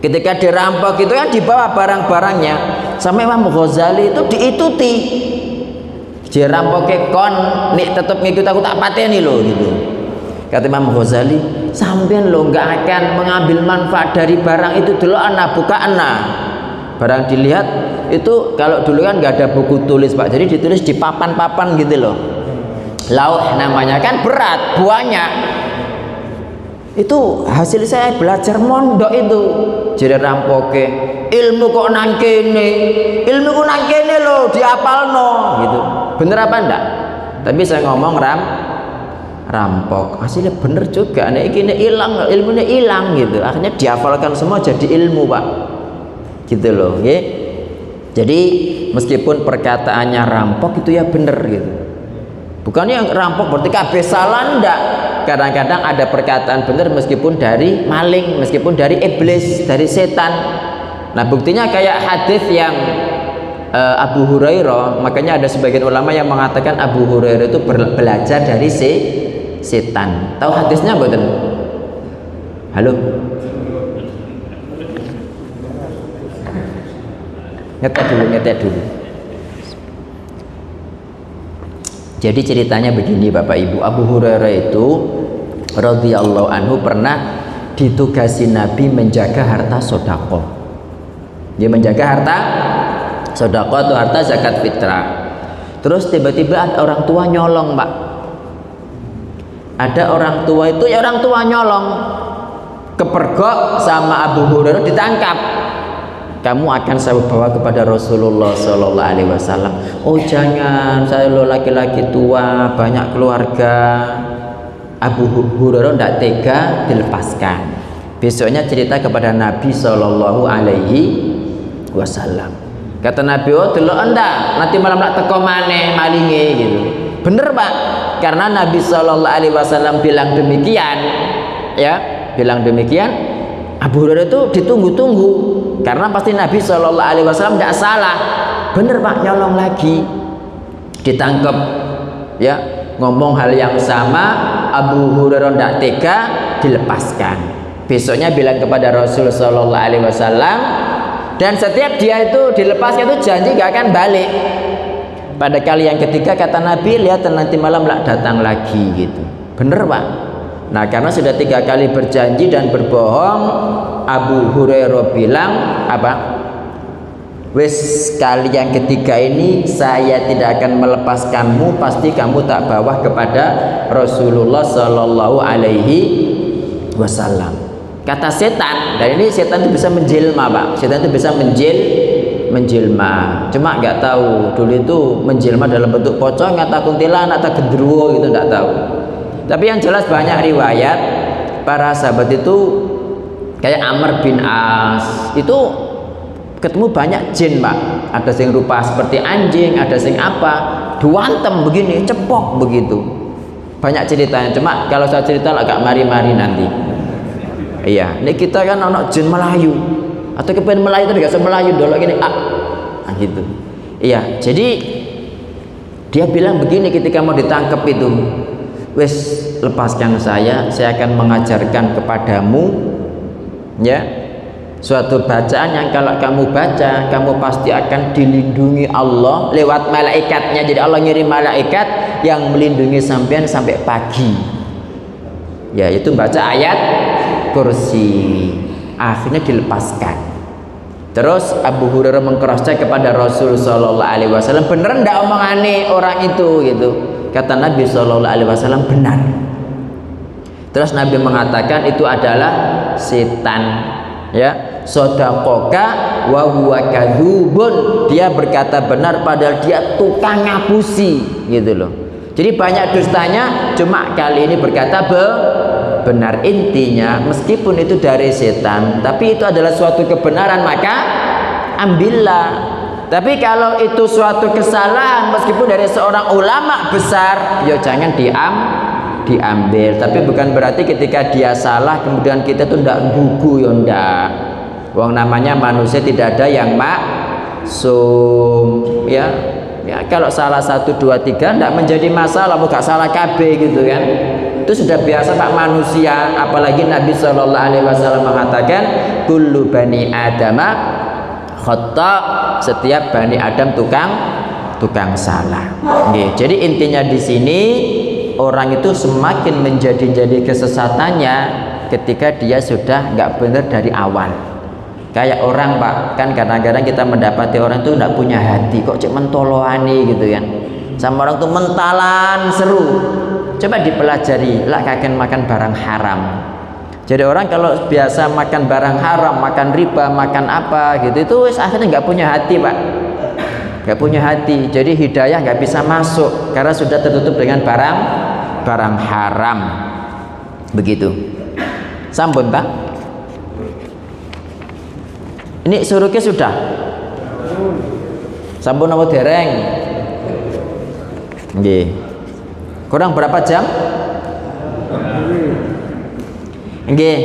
A: Ketika dirampok itu kan dibawa barang-barangnya, sama Imam Ghazali itu diikuti. Dirampoknya kon nih tetap ngikut aku tak pateni loh gitu. Kata Imam Ghazali, sampean lo nggak akan mengambil manfaat dari barang itu dulu, anak buka anak. Barang dilihat itu kalau dulu kan nggak ada buku tulis, Pak, jadi ditulis di papan-papan gitu loh. Lauh namanya kan berat, banyak. Itu hasil saya belajar mondok itu. Jadi rampoke ilmu kok nangkene, ilmu kok nangkene lo diapalno gitu. Bener apa enggak? Tapi saya ngomong rampok, hasilnya bener juga. Nek iki hilang, ilmunya hilang gitu. Akhirnya dihafalkan semua jadi ilmu, Pak. Gitu loh, nggih. Jadi meskipun perkataannya rampok itu ya bener gitu. Bukannya yang rampok berarti kabeh salah, enggak. Kadang-kadang ada perkataan benar meskipun dari maling, meskipun dari iblis, dari setan. Nah buktinya kayak hadis yang Abu Hurairah. Makanya ada sebagian ulama yang mengatakan Abu Hurairah itu belajar dari setan. Tahu hadisnya mboten? Halo? Ngetek dulu. Jadi ceritanya begini Bapak Ibu, Abu Hurairah itu radhiyallahu anhu pernah ditugasi Nabi menjaga harta sodako. Dia menjaga harta sodako atau harta zakat fitrah. Terus tiba-tiba ada orang tua nyolong, Pak. Ada orang tua itu ya orang tua nyolong, kepergok sama Abu Hurairah ditangkap. kamu akan saya bawa kepada Rasulullah Sallallahu Alaihi Wasallam. Oh jangan, saya lo laki-laki tua, banyak keluarga. Abu Hurairah tidak tega, dilepaskan. Besoknya cerita kepada Nabi Sallallahu Alaihi Wasallam. Kata Nabi, oh dulu enggak, nanti malam nak teko maneh malinge gitu. Bener Pak, karena Nabi Sallallahu Alaihi Wasallam bilang demikian, ya, bilang demikian. Abu Hurairah itu ditunggu-tunggu, karena pasti Nabi Sallallahu Alaihi Wasallam tidak salah. Bener Pak, nyolong lagi, ditangkap, ya, ngomong hal yang sama. Abu Hurairah tidak tega, dilepaskan. Besoknya bilang kepada Rasul Sallallahu Alaihi Wasallam, dan setiap dia itu dilepasnya itu janji gak akan balik. Pada kali yang ketiga kata Nabi, lihat nanti malam lah datang lagi gitu. Bener Pak. Nah karena sudah 3 kali berjanji dan berbohong, Abu Hurairah bilang apa? Wes kali yang ketiga ini saya tidak akan melepaskanmu, pasti kamu tak bawa kepada Rasulullah Sallallahu Alaihi Wasallam. Kata setan, dan ini setan itu bisa menjelma Pak, setan itu bisa menjelma, cuma nggak tahu dulu itu menjelma dalam bentuk pocong atau kuntilanak atau gendruwo gitu, nggak tahu. Tapi yang jelas banyak riwayat para sahabat itu kayak Amr bin As itu ketemu banyak jin Pak, ada yang rupa seperti anjing, ada yang apa, duantem begini, cepok begitu, banyak ceritanya. Cuma kalau saya cerita agak mari-mari nanti. Iya, ini kita kan anak jin Melayu atau kepengen Melayu tapi gak bisa Melayu dulu gini, gitu. Iya, jadi dia bilang begini ketika mau ditangkap itu, wes lepaskan saya akan mengajarkan kepadamu, ya, suatu bacaan yang kalau kamu baca kamu pasti akan dilindungi Allah lewat malaikatnya. Jadi Allah ngirim malaikat yang melindungi sampean sampai pagi, ya, itu baca ayat kursi. Akhirnya dilepaskan. Terus Abu Hurairah mengcross-check kepada Rasul Sallallahu Alaihi Wasallam, bener ndak omongane orang itu gitu. Kata Nabi Sallallahu Alaihi Wasallam, benar. Terus Nabi mengatakan itu adalah setan, ya. Sodakoka wa huwa kadzubun, dia berkata benar padahal dia tukang ngapusi gitu loh. Jadi banyak dustanya, cuma kali ini berkata benar. Intinya meskipun itu dari setan, tapi itu adalah suatu kebenaran, maka ambillah. Tapi kalau itu suatu kesalahan meskipun dari seorang ulama besar, ya jangan diambil. Tapi bukan berarti ketika dia salah kemudian kita tuh ndak gugu, ya ndak. Wong namanya manusia tidak ada yang maksum, ya. Ya kalau salah 1, 2, 3 ndak menjadi masalah, mau gak salah KB gitu kan. Itu sudah biasa Pak manusia. Apalagi Nabi Sallallahu Alaihi Wasallam mengatakan kullu bani adama khata, setiap bani Adam tukang salah. Oke, jadi intinya di sini orang itu semakin menjadi kesesatannya ketika dia sudah nggak benar dari awal. Kayak orang Pak, kan kadang-kadang kita mendapati orang itu nggak punya hati, kok cek mentoloani gitu kan. Sama orang tuh mentalan seru. Coba dipelajari, lah kakek makan barang haram. Jadi orang kalau biasa makan barang haram, makan riba, makan apa gitu, itu akhirnya nggak punya hati Pak, nggak punya hati. Jadi hidayah nggak bisa masuk karena sudah tertutup dengan barang haram. Begitu. Sampun Pak. Ini suruknya sudah. Sampun apa dereng? Nggih. Kurang berapa jam? Nggih,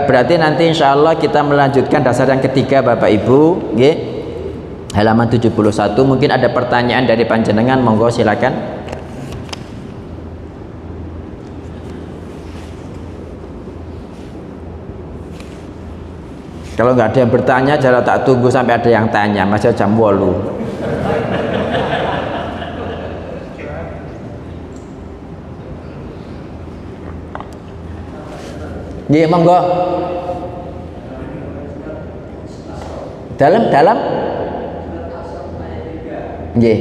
A: berarti nanti insya Allah kita melanjutkan dasar yang ketiga Bapak Ibu. Nggih, halaman 71. Mungkin ada pertanyaan dari panjenengan, monggo silakan. Kalau nggak ada yang bertanya, jangan tak tunggu sampai ada yang tanya, masih jam 8. Nggih, monggo. Dalam nggih.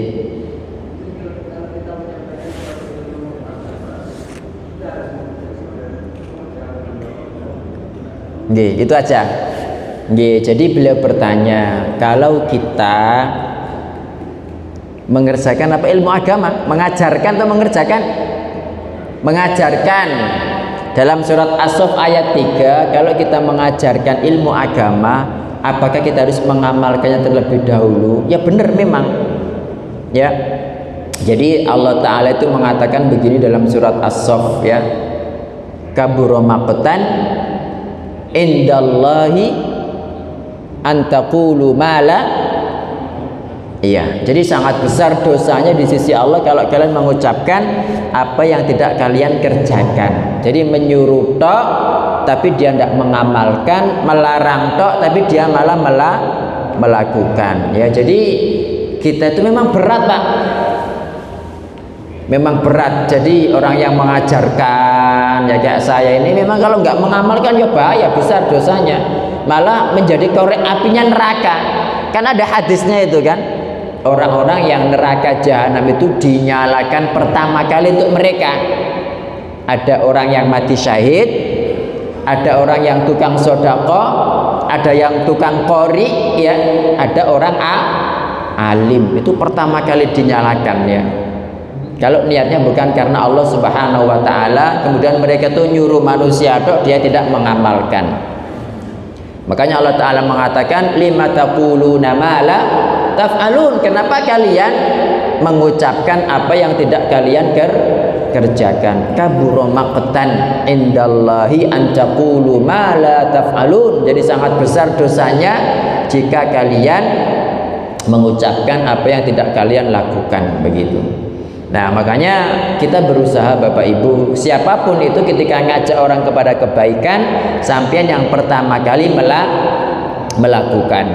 A: Nggih, itu aja. Nggih, jadi beliau bertanya, kalau kita mengerjakan apa ilmu agama, mengajarkan atau mengerjakan? Mengajarkan. Dalam surat As-Saff ayat 3, kalau kita mengajarkan ilmu agama, apakah kita harus mengamalkannya terlebih dahulu? Ya benar memang. Ya. Jadi Allah Ta'ala itu mengatakan begini dalam surat As-Saff ya. Kabura maqtan indallahi antaqulu mala. Iya, jadi sangat besar dosanya di sisi Allah kalau kalian mengucapkan apa yang tidak kalian kerjakan. Jadi menyuruh tok tapi dia tidak mengamalkan, melarang tok tapi dia malah melakukan. Ya, jadi kita itu memang berat, Pak. Memang berat. Jadi orang yang mengajarkan ya kayak saya ini memang kalau nggak mengamalkan ya bahaya, besar dosanya. Malah menjadi korek apinya neraka. Kan ada hadisnya itu kan. Orang-orang yang neraka jahanam itu dinyalakan pertama kali untuk mereka. Ada orang yang mati syahid, ada orang yang tukang sodako, ada yang tukang qori, ya, ada orang alim. Itu pertama kali dinyalakan ya. Kalau niatnya bukan karena Allah Subhanahu wa Ta'ala, kemudian mereka tuh nyuruh manusia dok, dia tidak mengamalkan. Makanya Allah Ta'ala mengatakan lima taquluna ma la taf'alun. Kenapa kalian mengucapkan apa yang tidak kalian kerjakan? Kabura maqtan indallahi an taqulu ma la taf'alun. Jadi sangat besar dosanya jika kalian mengucapkan apa yang tidak kalian lakukan, begitu. Nah, makanya kita berusaha Bapak Ibu, siapapun itu ketika ngajak orang kepada kebaikan, sampean yang pertama kali melakukan.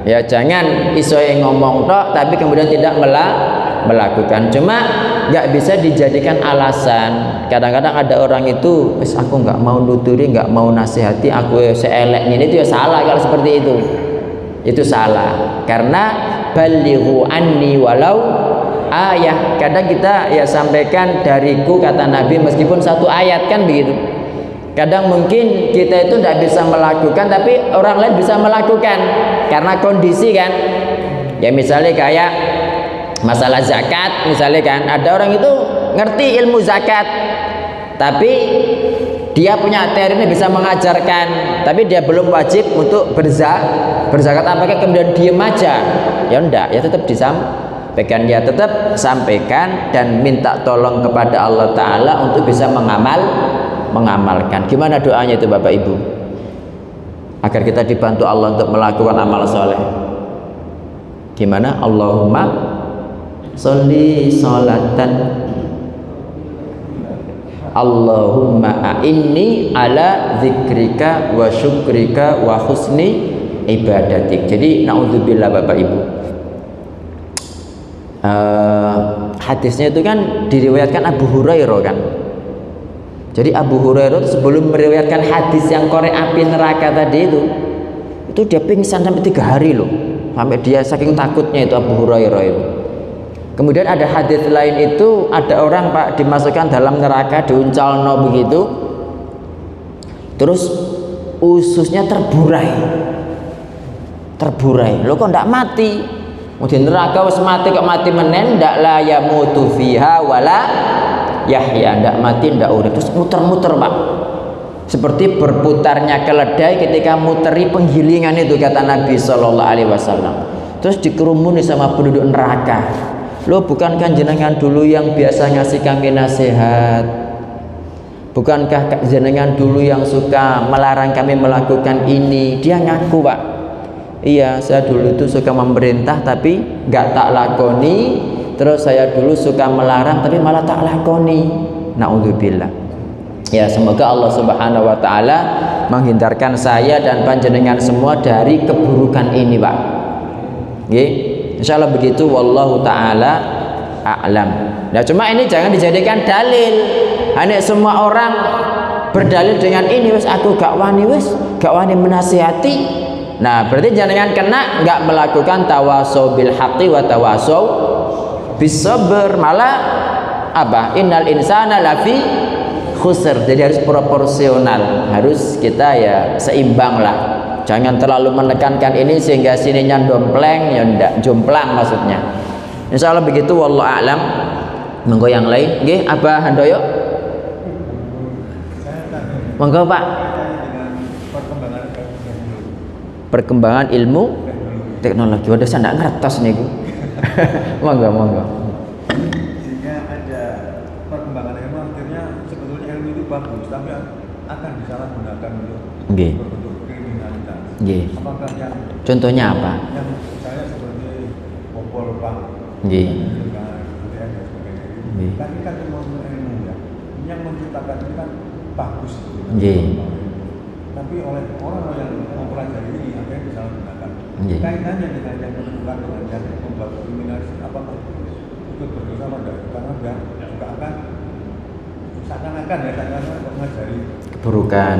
A: Ya, jangan isoe ngomong tok tapi kemudian tidak melakukan. Cuma nggak bisa dijadikan alasan. Kadang-kadang ada orang itu, wis aku nggak mau nuturi, nggak mau nasihati, aku seeleknya itu ya salah kalau seperti itu. Itu salah. Karena balighu anni walau ayah. Kadang kita ya sampaikan dariku kata Nabi meskipun satu ayat kan begitu. Kadang mungkin kita itu tidak bisa melakukan tapi orang lain bisa melakukan karena kondisi kan. Ya misalnya kayak masalah zakat misalnya kan, ada orang itu ngerti ilmu zakat tapi dia punya teorinya bisa mengajarkan tapi dia belum wajib untuk berzakat. Apakah kemudian diem aja? Ya enggak, ya tetap disampaikan, ya tetap sampaikan dan minta tolong kepada Allah Ta'ala untuk bisa mengamalkan. Gimana doanya itu Bapak Ibu? Agar kita dibantu Allah untuk melakukan amal soleh. Gimana? Allahumma sholli sholatan Allahumma a'inni ala zikrika wa syukrika wa husni ibadatik. Jadi na'udzubillah Bapak Ibu, hadisnya itu kan diriwayatkan Abu Hurairah kan. Jadi Abu Hurairah sebelum meriwayatkan hadis yang korek api neraka tadi itu dia pingsan sampai 3 hari loh, sampai dia saking takutnya itu Abu Hurairah itu. Kemudian ada hadis lain itu ada orang Pak dimasukkan dalam neraka, diuncalno begitu, terus ususnya terburai, lo kok ndak mati? Di neraka wis mati kok mati menen, ndak la yamutu fiha wala yahya, ndak mati ndak urip, terus muter-muter Pak, seperti berputarnya keledai ketika muteri penggilingan itu kata Nabi Shallallahu Alaihi Wasallam. Terus dikerumuni sama penduduk neraka. Lo bukankah jenengan dulu yang biasa ngasih kami nasihat? Bukankah jenengan dulu yang suka melarang kami melakukan ini? Dia ngaku Pak, iya saya dulu itu suka memerintah tapi nggak tak lakoni. Terus saya dulu suka melarang tapi malah tak lakoni. Na'udzubillah. Ya semoga Allah Subhanahu Wa Ta'ala menghindarkan saya dan panjenengan semua dari keburukan ini Pak. Nggih. Insyaallah begitu, wallahu taala a'lam. Nah, cuma ini jangan dijadikan dalil. Hanya semua orang berdalil dengan ini, wis aku gak wani menasihati. Nah, berarti jangan kena nggak melakukan tawasau bil haqqi wa tawasau bis sabr. Malah apa? Innal insana lafi khusr. Jadi harus proporsional, harus kita ya seimbang lah. Jangan terlalu menekankan ini sehingga sininya dompleng, ya ndak, jomplang maksudnya. Insya Allah begitu, wallahu a'lam. Monggo yang lain, nggih, Abah Handoyo. Monggo Pak. Perkembangan ilmu teknologi. Waduh, saya ndak ngertos niku. Monggo, monggo.
B: Sehingga ada perkembangan ilmu, akhirnya sebetulnya ilmu itu bagus, tapi akan disalahgunakan untuk berbentuk kriminalitas. Apakah yang
A: contohnya apa?
B: Yang misalnya seperti popol bank, tapi kan ilmu ya, yang menciptakan ini kan bagus, tapi oleh orang yang mempelajari ini akhirnya disalahgunakan. Kaitannya dengan yang menemukan dengan yang membuat kriminalisasi, apakah ikut berdosa pada? Karena dia juga akan seakan-akan mengajari
A: keburukan.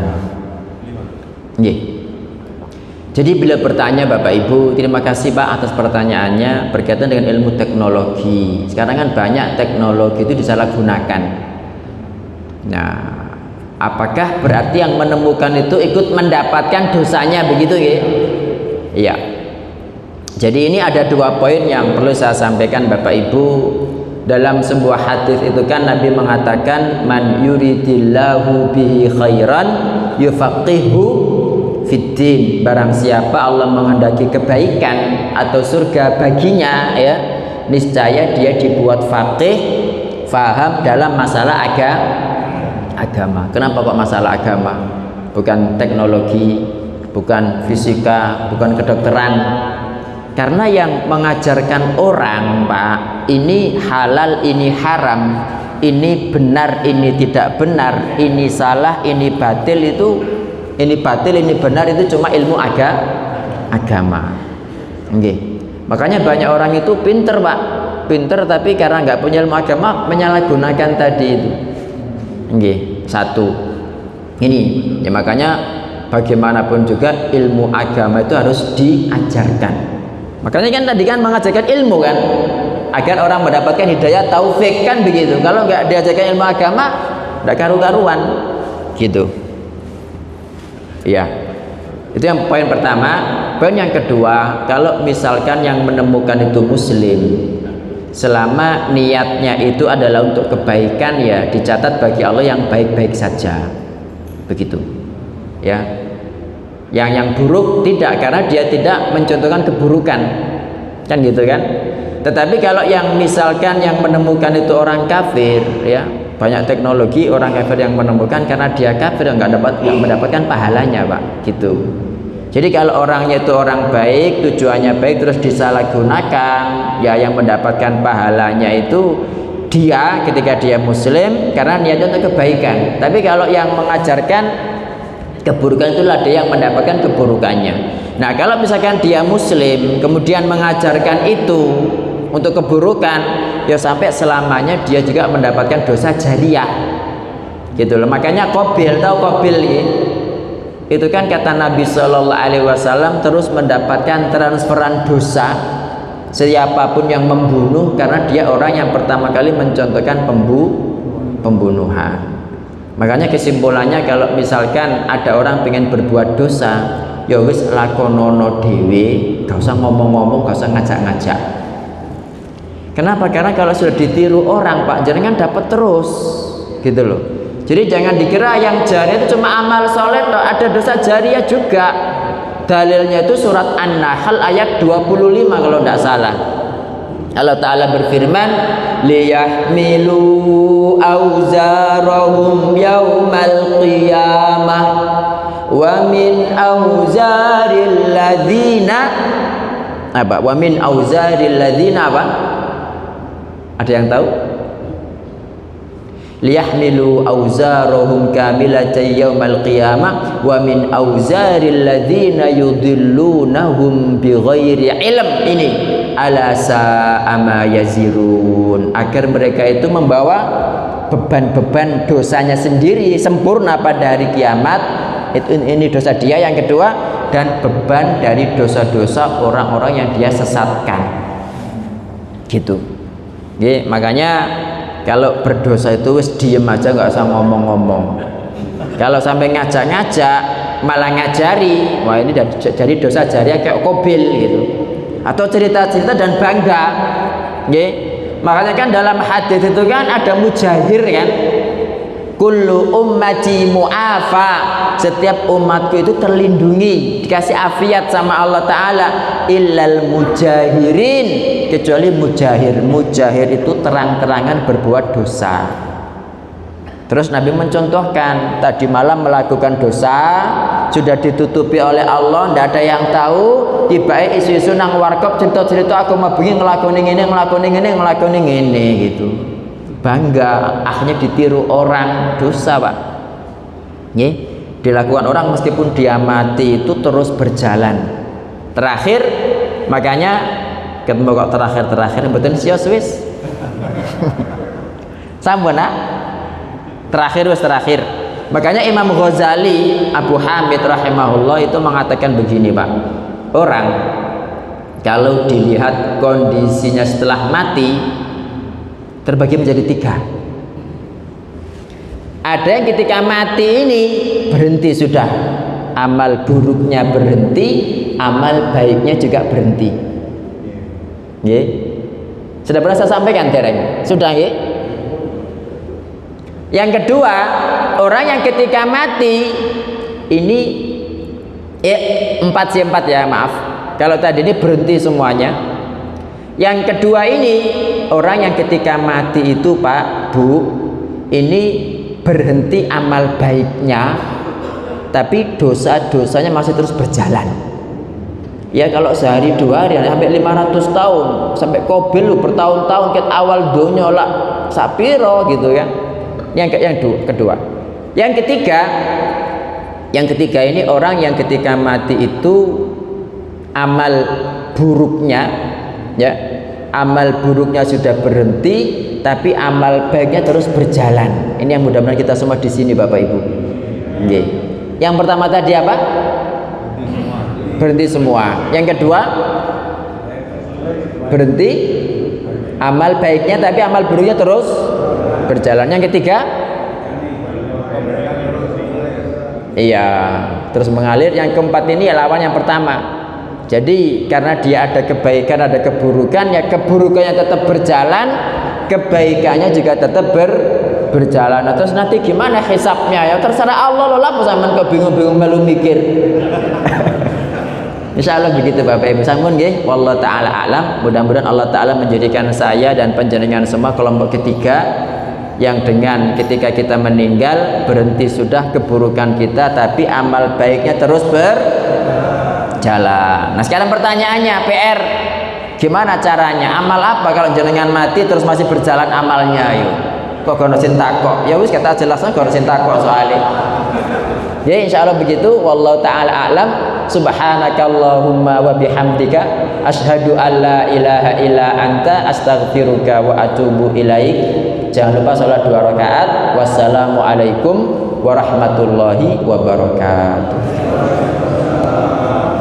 A: Jadi bila bertanya Bapak Ibu, terima kasih Pak atas pertanyaannya berkaitan dengan ilmu teknologi. Sekarang kan banyak teknologi itu disalahgunakan. Nah, apakah berarti yang menemukan itu ikut mendapatkan dosanya, begitu ya? Iya. Jadi ini ada dua poin yang perlu saya sampaikan Bapak Ibu. Dalam sebuah hadis itu kan Nabi mengatakan, man yuridillahu bihi khairan yufaqihu fiddin. Barang siapa Allah menghendaki kebaikan atau surga baginya, ya, niscaya dia dibuat faqih, faham dalam masalah agama. Kenapa kok masalah agama? Bukan teknologi, bukan fisika, bukan kedokteran. Karena yang mengajarkan orang, Pak, ini halal, ini haram, ini benar, ini tidak benar, ini salah, ini batil, itu ini batil, ini benar, itu cuma ilmu agama. Okay. Makanya banyak orang itu pinter, Pak, pinter, tapi karena nggak punya ilmu agama menyalahgunakan tadi itu. Okay. Satu ini ya, makanya bagaimanapun juga ilmu agama itu harus diajarkan. Makanya kan tadi kan mengajarkan ilmu kan, agar orang mendapatkan hidayah taufik kan begitu. Kalau nggak diajarkan ilmu agama, nggak karu-karuan gitu. Ya, itu yang poin pertama. Poin yang kedua, kalau misalkan yang menemukan itu muslim, selama niatnya itu adalah untuk kebaikan, ya dicatat bagi Allah yang baik-baik saja, begitu. Ya. Yang buruk tidak, karena dia tidak mencontohkan keburukan, kan gitu kan. Tetapi kalau yang misalkan yang menemukan itu orang kafir, ya banyak teknologi orang kafir yang menemukan karena dia kafir, nggak mendapatkan pahalanya, Pak, gitu. Jadi kalau orangnya itu orang baik, tujuannya baik, terus disalahgunakan, ya yang mendapatkan pahalanya itu dia ketika dia muslim karena niatnya untuk kebaikan. Tapi kalau yang mengajarkan keburukan, itulah dia yang mendapatkan keburukannya. Nah, kalau misalkan dia muslim kemudian mengajarkan itu untuk keburukan, ya sampai selamanya dia juga mendapatkan dosa jariyah, gitu loh. Makanya Qabil, tahu Qabil ya? Itu kan kata Nabi Shallallahu Alaihi Wasallam terus mendapatkan transferan dosa siapapun yang membunuh, karena dia orang yang pertama kali mencontohkan pembunuhan. Makanya kesimpulannya, kalau misalkan ada orang pengen berbuat dosa, ya wis lakonono dewe, gak usah ngomong-ngomong, gak usah ngajak-ngajak. Kenapa? Karena kalau sudah ditiru orang, Pak, jangan dapat terus, gitu loh. Jadi jangan dikira yang jariah itu cuma amal soleh, ada dosa jariah juga. Dalilnya itu surat An-Nahl ayat 25 kalau tidak salah. Allah Ta'ala berfirman, liyahmilu awzarahum yawmal qiyamah wa min awzaril ladzina apa? Wa min awzaril ladzina apa? Ada yang tahu? Liyahmilu awzarahum kamilatan yawmal qiyamah wa min awzaril ladzina yudillunahum bighairi ilm. Ini ala sa'ama yazirun, agar mereka itu membawa beban-beban dosanya sendiri sempurna pada hari kiamat. Ini dosa dia yang kedua, dan beban dari dosa-dosa orang-orang yang dia sesatkan, gitu. Jadi, makanya kalau berdosa itu wis diem aja, nggak usah ngomong-ngomong. Kalau sampai ngajak-ngajak, malah ngajari, wah ini dari dosa jariah kayak Qabil gitu, atau cerita-cerita dan bangga, nggih. Makanya kan dalam hadis itu kan ada mujahir kan, kullu ummati mu'afa, setiap umatku itu terlindungi, dikasih afiat sama Allah Ta'ala, illal mujahirin, kecuali mujahir. Mujahir itu terang-terangan berbuat dosa. Terus Nabi mencontohkan, tadi malam melakukan dosa, sudah ditutupi oleh Allah, tidak ada yang tahu, tiba-tiba isu-isu nang warkop cerita-cerita aku mau begini ngelakoni ini gitu. Bangga, akhirnya ditiru orang, dosa Pak. Nih, dilakukan orang meskipun dia mati itu terus berjalan. Terakhir, makanya ketemu kok terakhir betul sios wis. Sampun terakhir. Makanya Imam Ghazali Abu Hamid rahimahullah itu mengatakan begini Pak, orang kalau dilihat kondisinya setelah mati terbagi menjadi 3. Ada yang ketika mati ini berhenti sudah, amal buruknya berhenti, amal baiknya juga berhenti. Nggih. Sudah pernah saya sampaikan dereng? Sudah nggih? Yang kedua, orang yang ketika mati ini 4 ya, maaf. Kalau tadi ini berhenti semuanya. Yang kedua ini orang yang ketika mati itu Pak, Bu, ini berhenti amal baiknya, tapi dosa-dosanya masih terus berjalan. Ya kalau sehari 2 hari sampai 500 tahun, sampai Qabil bertahun-tahun ket awal donya lah sapiro gitu ya. Yang kedua. Yang ketiga ini orang yang ketika mati itu amal buruknya ya, amal buruknya sudah berhenti tapi amal baiknya terus berjalan. Ini yang mudah-mudahan kita semua di sini Bapak Ibu. Nggih. Yang pertama tadi apa? Berhenti semua. Yang kedua berhenti amal baiknya tapi amal buruknya terus berjalan. Yang ketiga iya terus mengalir. Yang keempat ini lawan yang pertama. Jadi karena dia ada kebaikan ada keburukan, ya keburukannya tetap berjalan, kebaikannya juga tetap berjalan. Nah, terus nanti gimana hisabnya ya terserah Allah loh lah, sampean kok bingung-bingung melu mikir. Insyaallah begitu Bapak Ibu. Sampun nggih, wallahu taala alam. Mudah-mudahan Allah taala menjadikan saya dan panjenengan semua kelompok ketiga yang dengan ketika kita meninggal berhenti sudah keburukan kita tapi amal baiknya terus berjalan. Nah sekarang pertanyaannya PR, gimana caranya? Amal apa kalau jenengan mati terus masih berjalan amalnya? Yuk kok kono sing takok ya wis kata jelasnya kono sing takok soalnya ya insyaallah begitu. Wallahu taala alam. Subhanakallahumma wa bihamdika asyhadu an la ilaha illa anta astaghfiruka wa atubu ilaik. Jangan lupa sholat 2 rakaat. Wassalamualaikum warahmatullahi wabarakatuh.